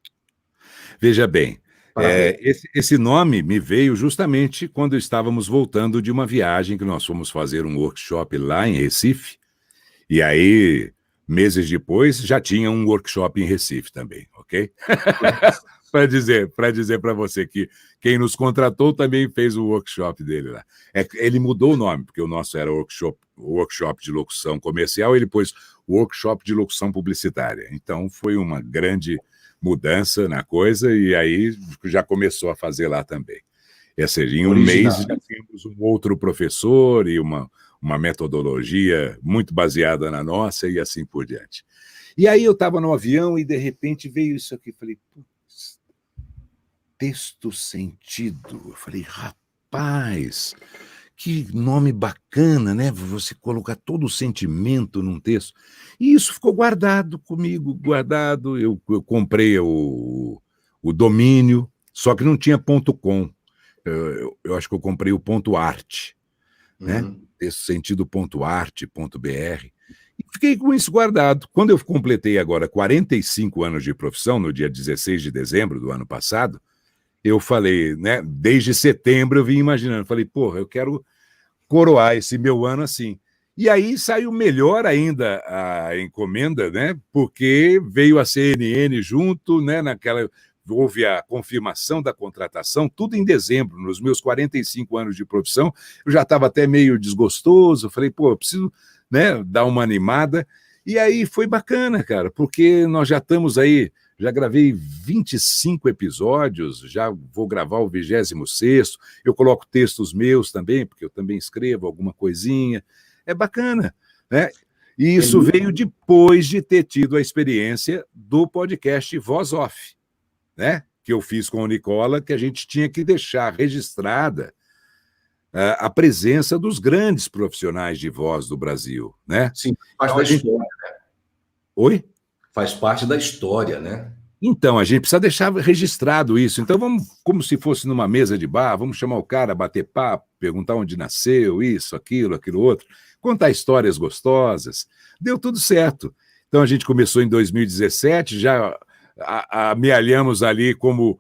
Veja bem, Parabéns. esse nome me veio justamente quando estávamos voltando de uma viagem que nós fomos fazer um workshop lá em Recife, e aí, meses depois, já tinha um workshop em Recife também, ok? Para dizer para você que quem nos contratou também fez o workshop dele lá. Ele mudou o nome, porque o nosso era workshop de locução comercial, ele pôs workshop de locução publicitária. Então, foi uma grande mudança na coisa, e aí já começou a fazer lá também. Em um mês já temos um outro professor e uma metodologia muito baseada na nossa e assim por diante. E aí eu estava no avião e de repente veio isso aqui, falei, putz, texto sentido. Eu falei, rapaz, que nome bacana, né? Você colocar todo o sentimento num texto. E isso ficou guardado comigo, guardado. Eu comprei o domínio, só que não tinha .com. Eu acho que eu comprei o .art, né? textosentido.arte.br. E fiquei com isso guardado. Quando eu completei agora 45 anos de profissão, no dia 16 de dezembro do ano passado, eu falei, né? Desde setembro eu vim imaginando, falei, porra, eu quero coroar esse meu ano assim. E aí saiu melhor ainda a encomenda, né? Porque veio a CNN junto, né? Houve a confirmação da contratação, tudo em dezembro, nos meus 45 anos de profissão. Eu já estava até meio desgostoso, falei, pô, eu preciso, né, dar uma animada. E aí foi bacana, cara, porque nós já estamos aí, já gravei 25 episódios, já vou gravar o 26º, eu coloco textos meus também, porque eu também escrevo alguma coisinha. É bacana, né? E isso veio depois de ter tido a experiência do podcast Voz Off, né? Que eu fiz com o Nicola, que a gente tinha que deixar registrada a presença dos grandes profissionais de voz do Brasil, né? Sim, faz parte da história, né? Oi? Faz parte da história, né? Então, a gente precisa deixar registrado isso. Então, vamos, como se fosse numa mesa de bar, vamos chamar o cara, bater papo, perguntar onde nasceu, isso, aquilo outro, contar histórias gostosas. Deu tudo certo. Então, a gente começou em 2017, já amealhamos ali como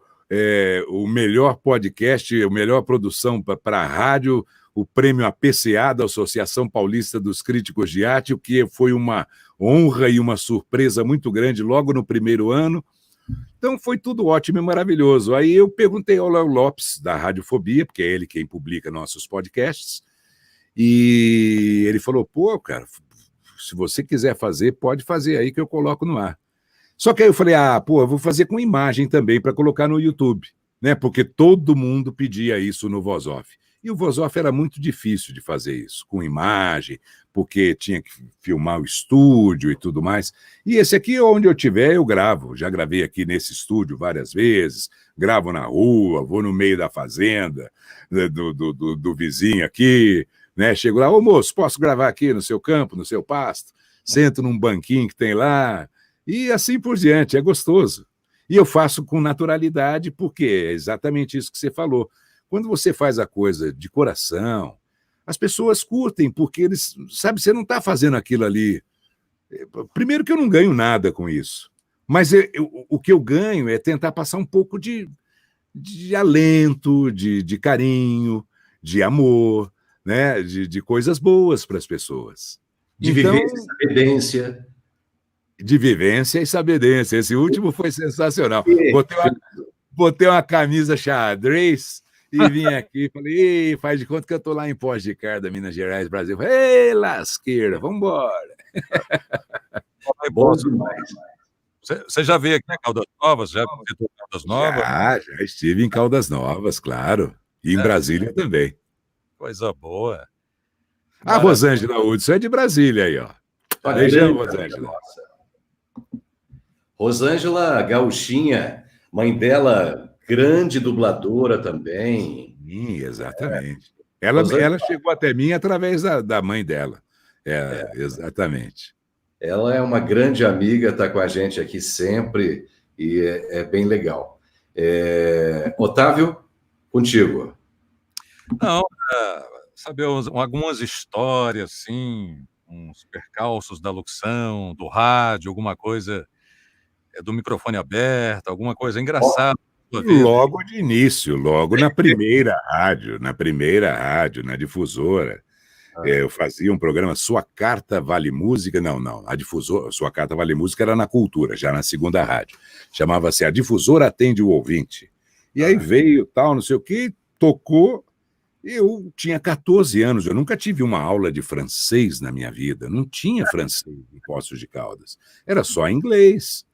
o melhor podcast, a melhor produção para a rádio, o prêmio APCA, da Associação Paulista dos Críticos de Arte, o que foi uma honra e uma surpresa muito grande logo no primeiro ano. Então foi tudo ótimo e maravilhoso. Aí eu perguntei ao Léo Lopes, da Radiofobia, porque é ele quem publica nossos podcasts, e ele falou, pô, cara, se você quiser fazer, pode fazer aí que eu coloco no ar. Só que aí eu falei, eu vou fazer com imagem também para colocar no YouTube, né? Porque todo mundo pedia isso no Voz Off. E o Voz Off era muito difícil de fazer isso, com imagem, porque tinha que filmar o estúdio e tudo mais. E esse aqui, onde eu tiver, eu gravo. Já gravei aqui nesse estúdio várias vezes, gravo na rua, vou no meio da fazenda, do vizinho aqui, né? Chego lá, ô moço, posso gravar aqui no seu campo, no seu pasto? Sento num banquinho que tem lá, e assim por diante, é gostoso. E eu faço com naturalidade, porque é exatamente isso que você falou. Quando você faz a coisa de coração, as pessoas curtem, porque eles, sabe, você não está fazendo aquilo ali. Primeiro que eu não ganho nada com isso, mas o que eu ganho é tentar passar um pouco de alento, de carinho, de amor, né? de coisas boas para as pessoas. De vivência e sabedência. De vivência e sabedência. Esse último foi sensacional. Botei uma camisa xadrez e vim aqui, falei, faz de conta que eu estou lá em Foz de Caldas, Minas Gerais, Brasil. Ei, lasqueira, vamos embora. É bom demais. Você já veio aqui em Caldas Novas? Já visitou Caldas Novas? Já estive em Caldas Novas, claro. E em Brasília também. Coisa boa. A Rosângela Hudson é de Brasília aí, ó. Beijão, Rosângela. Rosângela Gauchinha, mãe dela, grande dubladora também. Sim, exatamente. Ela chegou até mim através da mãe dela. Exatamente. Ela é uma grande amiga, está com a gente aqui sempre e é bem legal. Otávio, contigo. Não, saber algumas histórias, assim, uns percalços da locução, do rádio, alguma coisa do microfone aberto, alguma coisa engraçada. Logo de início, logo na primeira rádio, na difusora. Eu fazia um programa Sua Carta Vale Música. Não, a difusora, Sua Carta Vale Música era na Cultura, já na segunda rádio. Chamava-se A Difusora Atende o Ouvinte. E aí veio tal, não sei o que, tocou. Eu tinha 14 anos, eu nunca tive uma aula de francês na minha vida. Não tinha francês em Poços de Caldas. Era só inglês.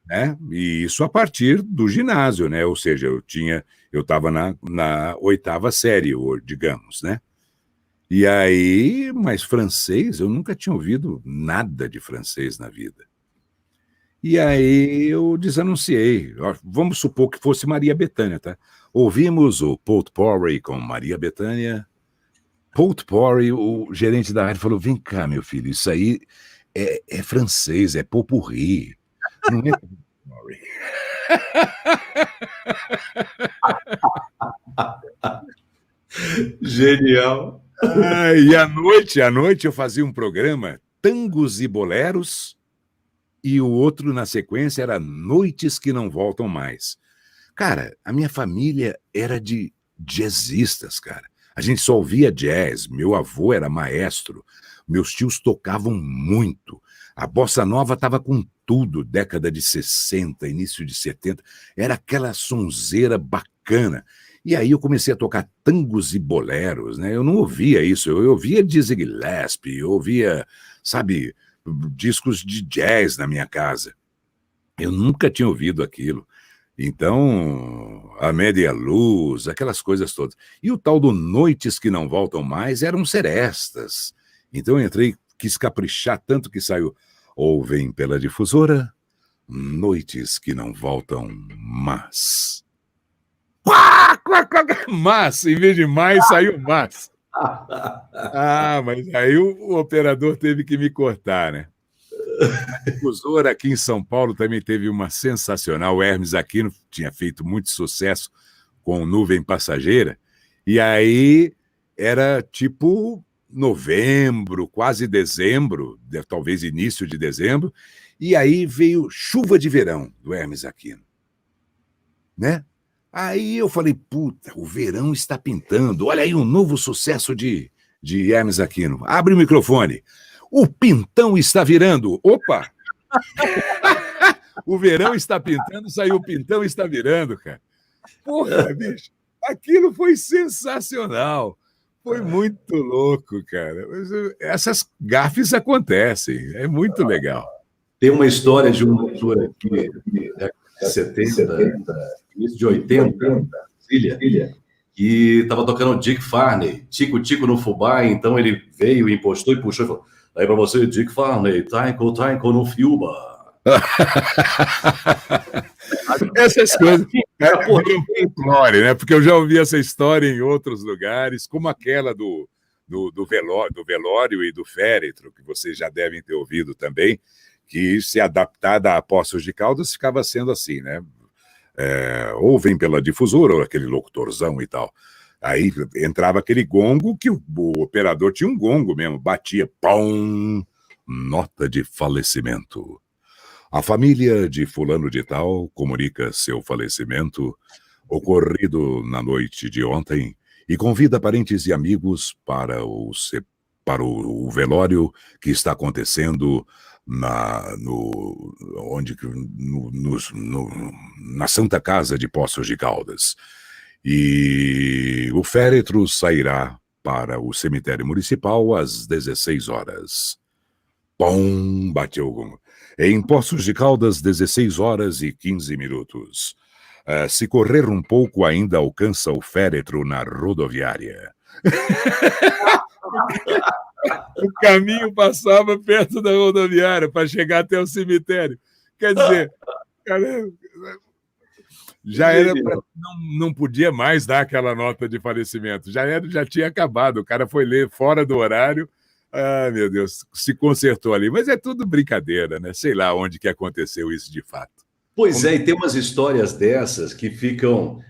Né? E isso a partir do ginásio, né? Ou seja, eu estava na 8ª série, digamos, né? E aí, mas francês, eu nunca tinha ouvido nada de francês na vida. E aí eu desanunciei. Vamos supor que fosse Maria Bethânia, tá? Ouvimos o Potpourri com Maria Bethânia. Potpourri, o gerente da rádio falou: vem cá, meu filho, isso aí é francês, é potpourri. Não é Potpourri. Genial. E à noite eu fazia um programa Tangos e Boleros, e o outro na sequência era Noites que Não Voltam Mais. Cara, a minha família era de jazzistas, cara. A gente só ouvia jazz, meu avô era maestro, meus tios tocavam muito. A bossa nova estava com tudo, década de 60, início de 70. Era aquela sonzeira bacana. E aí eu comecei a tocar tangos e boleros, né? Eu não ouvia isso, eu ouvia Dizzy Gillespie, eu ouvia, sabe, discos de jazz na minha casa. Eu nunca tinha ouvido aquilo. Então, a média luz, aquelas coisas todas. E o tal do Noites que Não Voltam Mais eram serestas. Então eu entrei, quis caprichar tanto que saiu. Ouvem pela difusora, Noites que Não Voltam Mais. Mas, em vez de mais, saiu mas. Mas aí o operador teve que me cortar, né? A difusora aqui em São Paulo também teve uma sensacional. O Hermes Aquino tinha feito muito sucesso com Nuvem Passageira. E aí era tipo novembro, quase dezembro, talvez início de dezembro. E aí veio Chuva de Verão, do Hermes Aquino. Né? Aí eu falei, puta, o verão está pintando. Olha aí um novo sucesso de Hermes Aquino. Abre o microfone. O pintão está virando. Opa! O verão está pintando, saiu o pintão está virando, cara. Porra, bicho, aquilo foi sensacional. Foi muito louco, cara. Essas gafes acontecem, é muito legal. Tem uma história de um locutor aqui, década de 70, início de 80, Brasília, que estava tocando Dick Farney, Tico Tico no fubá, então ele veio, impostou e puxou e falou: aí para você, Dick Farney, Taiko no Fiuba. Essas coisas é folclore, né? Porque eu já ouvi essa história em outros lugares, como aquela do velório e do féretro, que vocês já devem ter ouvido também, que se adaptada a Poços de Caldas ficava sendo assim, né? Ouvem pela difusora, ou aquele locutorzão e tal. Aí entrava aquele gongo, que o operador tinha um gongo mesmo, batia, pão, nota de falecimento. A família de fulano de tal comunica seu falecimento ocorrido na noite de ontem e convida parentes e amigos para o velório que está acontecendo na Santa Casa de Poços de Caldas. E o féretro sairá para o cemitério municipal às 16 horas. Pum, bateu o gongo. Em Poços de Caldas, 16 horas e 15 minutos. Se correr um pouco, ainda alcança o féretro na rodoviária. O caminho passava perto da rodoviária para chegar até o cemitério. Quer dizer, cara, já era não podia mais dar aquela nota de falecimento. Já tinha acabado. O cara foi ler fora do horário. Ah, meu Deus, se consertou ali. Mas é tudo brincadeira, né? Sei lá onde que aconteceu isso de fato. Pois é, e tem umas histórias dessas que ficam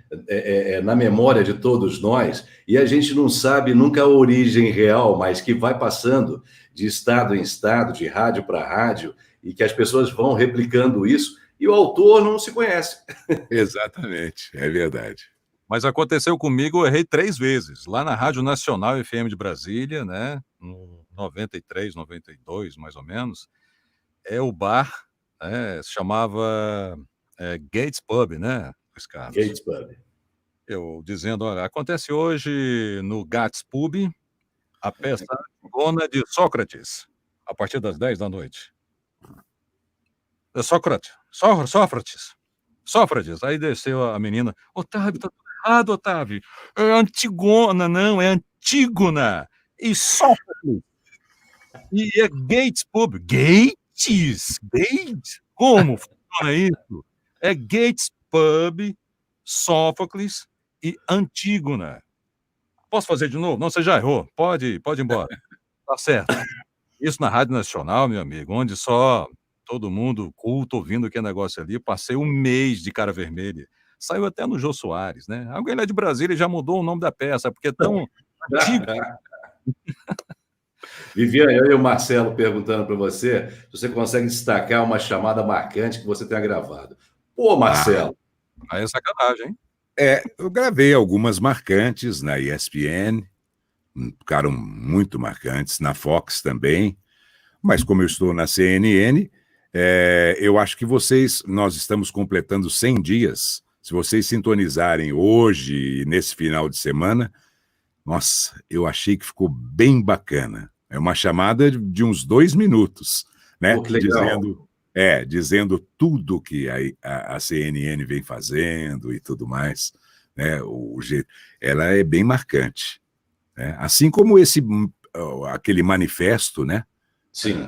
na memória de todos nós, e a gente não sabe nunca a origem real, mas que vai passando de estado em estado, de rádio para rádio, e que as pessoas vão replicando isso, e o autor não se conhece. Exatamente, é verdade. Mas aconteceu comigo, eu errei 3 vezes, lá na Rádio Nacional FM de Brasília, né, no 93, 92, mais ou menos, o bar, se chamava Gates Pub, né, Luiz Carlos? Gates Pub. Eu dizendo, olha, acontece hoje no Gates Pub a peça Antigona de Sócrates, a partir das 10 da noite. Sócrates. Aí desceu a menina, Otávio, tá tudo errado, Otávio. É Antigona, não, é Antígona. E Sócrates. E é Gates Pub. Gates? Como funciona isso? É Gates Pub, Sófocles e Antígona. Posso fazer de novo? Não, você já errou. Pode ir embora. Tá certo. Isso na Rádio Nacional, meu amigo, onde só todo mundo culto ouvindo aquele negócio ali. Passei um mês de cara vermelha. Saiu até no Jô Soares, né? Alguém lá de Brasília já mudou o nome da peça, porque é tão antigo. Viviane, eu e o Marcelo perguntando para você se você consegue destacar uma chamada marcante que você tenha gravado. Pô, Marcelo. Aí é sacanagem, hein? Eu gravei algumas marcantes na ESPN, ficaram muito marcantes, na Fox também, mas como eu estou na CNN, eu acho que nós estamos completando 100 dias. Se vocês sintonizarem hoje e nesse final de semana, nossa, eu achei que ficou bem bacana. É uma chamada de uns 2 minutos, né? Pô, que legal. Dizendo tudo que a CNN vem fazendo e tudo mais, né? Ela é bem marcante, né? Assim como aquele manifesto, né? Sim.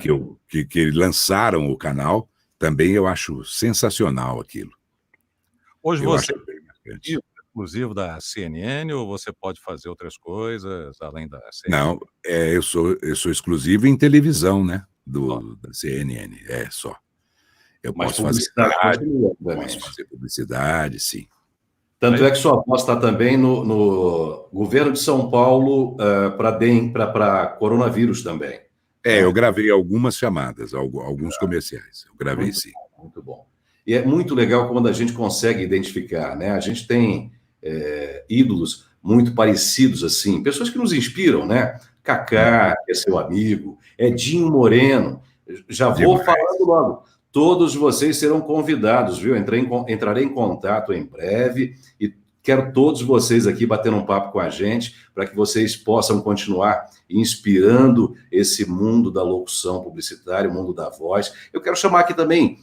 Que lançaram o canal, também eu acho sensacional aquilo. Hoje você é exclusivo da CNN ou você pode fazer outras coisas além da CNN? Não, eu sou exclusivo em televisão, né? Da CNN, só. Eu posso fazer rádio, posso fazer publicidade, sim. Tanto é que sua voz está também no governo de São Paulo para coronavírus também. Eu gravei algumas chamadas, alguns comerciais. Eu gravei, muito sim. Bom, muito bom. E é muito legal quando a gente consegue identificar, né? A gente tem ídolos muito parecidos, assim, pessoas que nos inspiram, né? Kaká, que é seu amigo, Edinho Moreno. Já vou falando logo. Todos vocês serão convidados, viu? Entrarei em contato em breve e quero todos vocês aqui batendo um papo com a gente para que vocês possam continuar inspirando esse mundo da locução publicitária, o mundo da voz. Eu quero chamar aqui também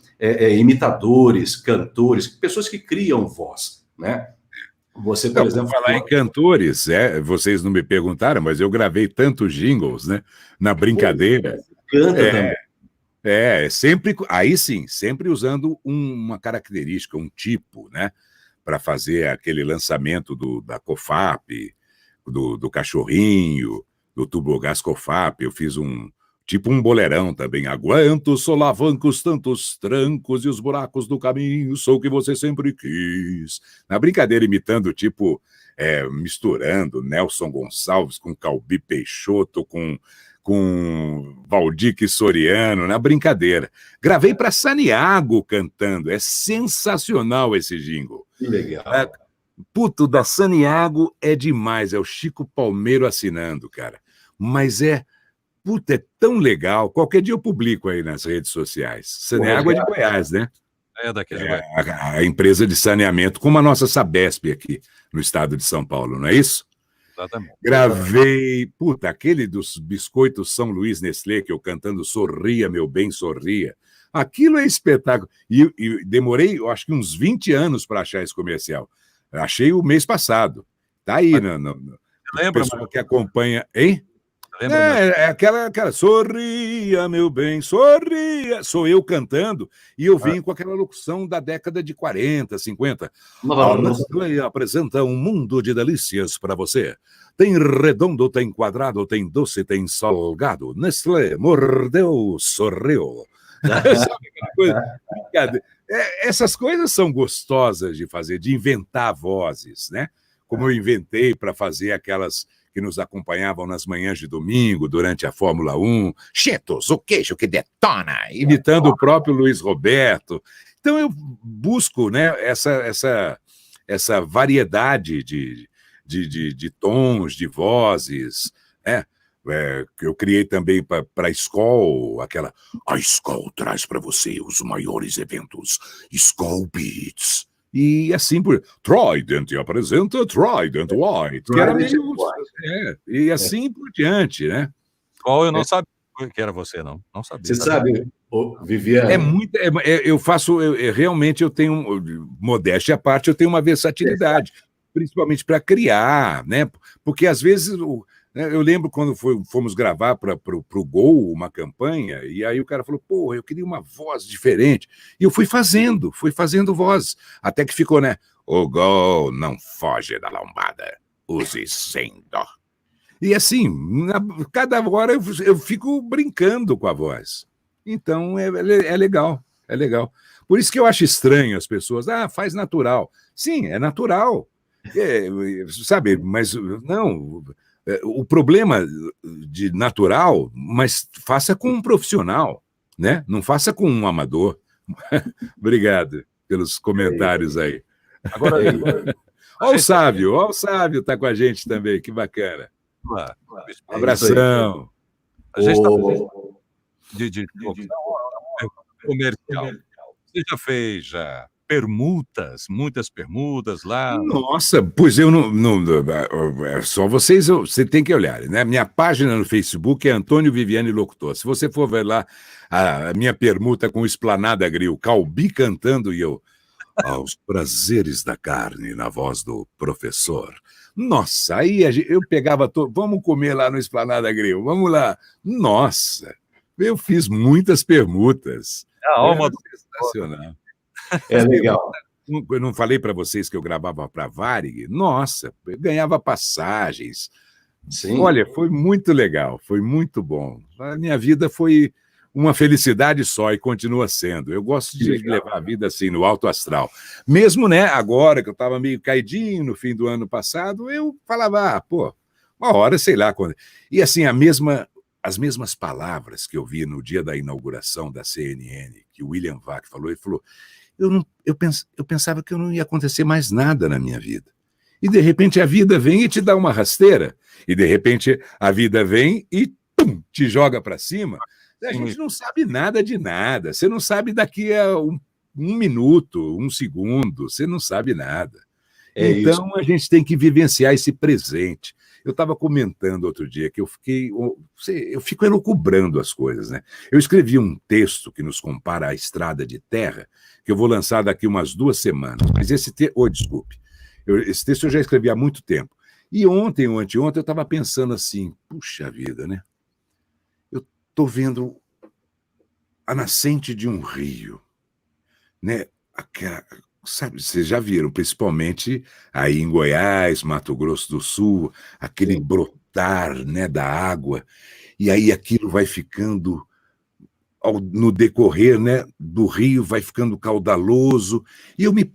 imitadores, cantores, pessoas que criam voz, né? Você, por exemplo... falar em cantores, vocês não me perguntaram, mas eu gravei tantos jingles, né? Na brincadeira. Canta também. Sempre, aí sim, sempre usando uma característica, um tipo, né? Para fazer aquele lançamento da COFAP, do cachorrinho, do Turbogás COFAP. Eu fiz um boleirão também. Aguento os solavancos, tantos trancos e os buracos do caminho, sou o que você sempre quis. Na brincadeira, imitando, misturando Nelson Gonçalves com Calbi Peixoto, com Valdir Soriano, na brincadeira. Gravei para Saniago cantando, é sensacional esse jingle. Que legal. Puto, da Saniago é demais, é o Chico Palmeiro assinando, cara. Mas é tão legal, qualquer dia eu publico aí nas redes sociais. Saniago é de Goiás, né? É daqui de Goiás. A empresa de saneamento, como a nossa Sabesp aqui no estado de São Paulo, não é isso? Exatamente. Gravei, aquele dos biscoitos São Luís Nestlé, que eu cantando Sorria, meu bem, sorria. Aquilo é espetáculo. E demorei, eu acho que uns 20 anos para achar esse comercial. Achei o mês passado. Tá aí. Lembra, pessoal que acompanha... Hein? Lembra, né? É aquela sorria, meu bem, sorria. Sou eu cantando e eu venho com aquela locução da década de 40, 50. A Nestlé apresenta um mundo de delícias para você. Tem redondo, tem quadrado, tem doce, tem salgado. Nestlé, mordeu, sorriu. Sabe aquela coisa? Essas coisas são gostosas de fazer, de inventar vozes, né? Como eu inventei para fazer aquelas que nos acompanhavam nas manhãs de domingo, durante a Fórmula 1, Cheetos, o queijo que detona, imitando o próprio Luiz Roberto. Então eu busco, né, essa variedade de tons, de vozes, né? Eu criei também para a Skol, a Skol traz para você os maiores eventos, Skol Beats. E assim por... Trident apresenta Trident White, que era meio... e assim por diante, né? Qual eu não sabia que era você, não. Não sabia. Você sabe, Viviane... Realmente eu tenho, modéstia à parte, eu tenho uma versatilidade, principalmente para criar, né? Porque às vezes... Eu lembro quando fomos gravar para o Gol uma campanha, e aí o cara falou, pô, eu queria uma voz diferente. E eu fui fazendo vozes, até que ficou, né? O Gol não foge da lombada, use sem dó. E assim, cada hora eu fico brincando com a voz. Então é legal, é legal. Por isso que eu acho estranho as pessoas, faz natural. Sim, é natural, sabe, mas não... O problema de natural, mas faça com um profissional, né? Não faça com um amador. Obrigado pelos comentários aí. Agora, Olha o Sávio está com a gente também, que bacana. Um abração. A gente está de comercial. Você já fez muitas permutas lá? Nossa, pois eu não só você tem que olhar, né? Minha página no Facebook é Antônio Viviane Locutor. Se você for ver lá a minha permuta com Esplanada Grill, Calbi cantando e eu aos prazeres da carne na voz do professor. Nossa, aí eu pegava vamos comer lá no Esplanada Grill, vamos lá. Nossa, eu fiz muitas permutas. Sensacional. É legal. Eu não falei para vocês que eu gravava para a Varig? Nossa, eu ganhava passagens. Sim. Olha, foi muito legal, foi muito bom. A minha vida foi uma felicidade só e continua sendo. Eu gosto de levar a vida assim, no alto astral. Mesmo, né, agora que eu estava meio caidinho no fim do ano passado, eu falava, uma hora, sei lá quando. E assim, as mesmas palavras que eu vi no dia da inauguração da CNN, que o William Vac falou, ele falou, eu pensava que eu não ia acontecer mais nada na minha vida. E, de repente, a vida vem e te dá uma rasteira. E, de repente, a vida vem e te joga para cima. A gente não sabe nada de nada. Você não sabe daqui a um minuto, um segundo. Você não sabe nada. Então, a gente tem que vivenciar esse presente. Eu estava comentando outro dia que eu fico elucubrando as coisas, né? Eu escrevi um texto que nos compara à estrada de terra, que eu vou lançar daqui umas 2 semanas. Mas esse texto, esse texto eu já escrevi há muito tempo. E ontem ou anteontem eu estava pensando assim, puxa vida, né? Eu estou vendo a nascente de um rio, né? Sabe, vocês já viram, principalmente aí em Goiás, Mato Grosso do Sul, aquele brotar, né, da água, e aí aquilo vai ficando, no decorrer, né, do rio, vai ficando caudaloso, e eu me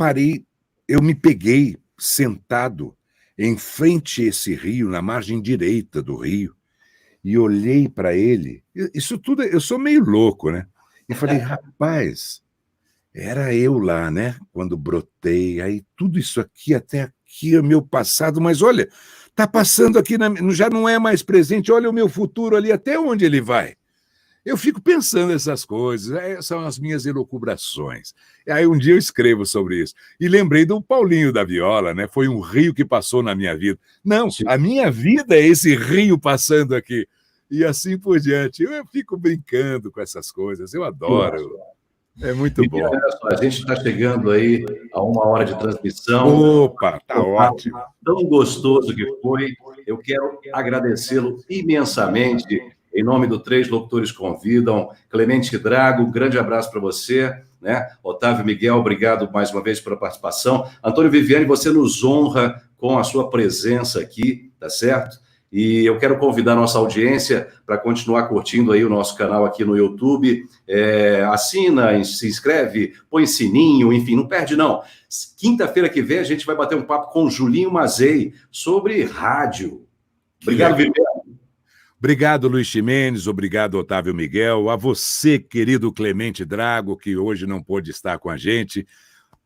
peguei sentado em frente a esse rio, na margem direita do rio, e olhei para ele, isso tudo, eu sou meio louco, né, e falei, rapaz... Era eu lá, né? Quando brotei, aí tudo isso aqui, até aqui é meu passado, mas olha, tá passando aqui, já não é mais presente, olha o meu futuro ali, até onde ele vai? Eu fico pensando essas coisas, são as minhas elucubrações. Aí um dia eu escrevo sobre isso. E lembrei do Paulinho da Viola, né? Foi um rio que passou na minha vida. Não, a minha vida é esse rio passando aqui. E assim por diante. Eu fico brincando com essas coisas, eu adoro. É muito bom. Olha só, a gente está chegando aí a 1 hora de transmissão. Opa, tá ótimo. Tão gostoso que foi. eu quero agradecê-lo imensamente. Em nome do Três Locutores Convidam, Clemente Drago, grande abraço para você, né? Otávio Miguel, obrigado mais uma vez pela participação. Antônio Viviane, você nos honra com a sua presença aqui, tá certo? E eu quero convidar a nossa audiência para continuar curtindo aí o nosso canal aqui no YouTube. Assina, se inscreve, põe sininho, enfim, não perde não. Quinta-feira que vem a gente vai bater um papo com o Julinho Mazei sobre rádio. Obrigado, Viviane. Obrigado, Luiz Ximenes, obrigado, Otávio Miguel, a você, querido Clemente Drago, que hoje não pôde estar com a gente,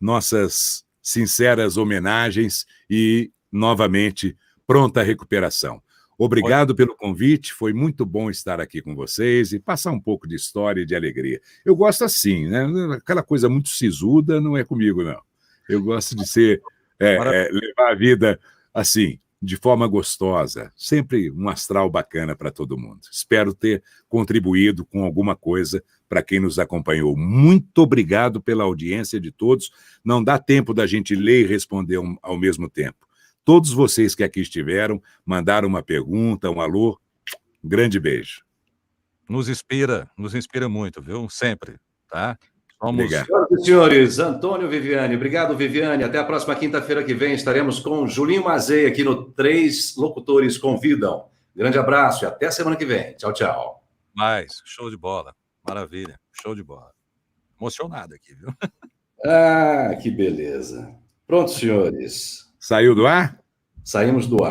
nossas sinceras homenagens e, novamente, pronta recuperação. Obrigado pelo convite, foi muito bom estar aqui com vocês e passar um pouco de história e de alegria. Eu gosto assim, né? Aquela coisa muito sisuda não é comigo, não. Eu gosto de levar a vida assim, de forma gostosa, sempre um astral bacana para todo mundo. Espero ter contribuído com alguma coisa para quem nos acompanhou. Muito obrigado pela audiência de todos. Não dá tempo da gente ler e responder ao mesmo tempo. Todos vocês que aqui estiveram, mandaram uma pergunta, um alô, um grande beijo. Nos inspira muito, viu? Sempre, tá? Senhoras e senhores, Antônio Viviane, obrigado, Viviane. Até a próxima quinta-feira que vem estaremos com Julinho Mazei aqui no Três Locutores Convidam. Grande abraço e até a semana que vem. Tchau, tchau. Show de bola. Maravilha, show de bola. Emocionado aqui, viu? Ah, que beleza. Pronto, senhores. Saiu do ar? Saímos do ar.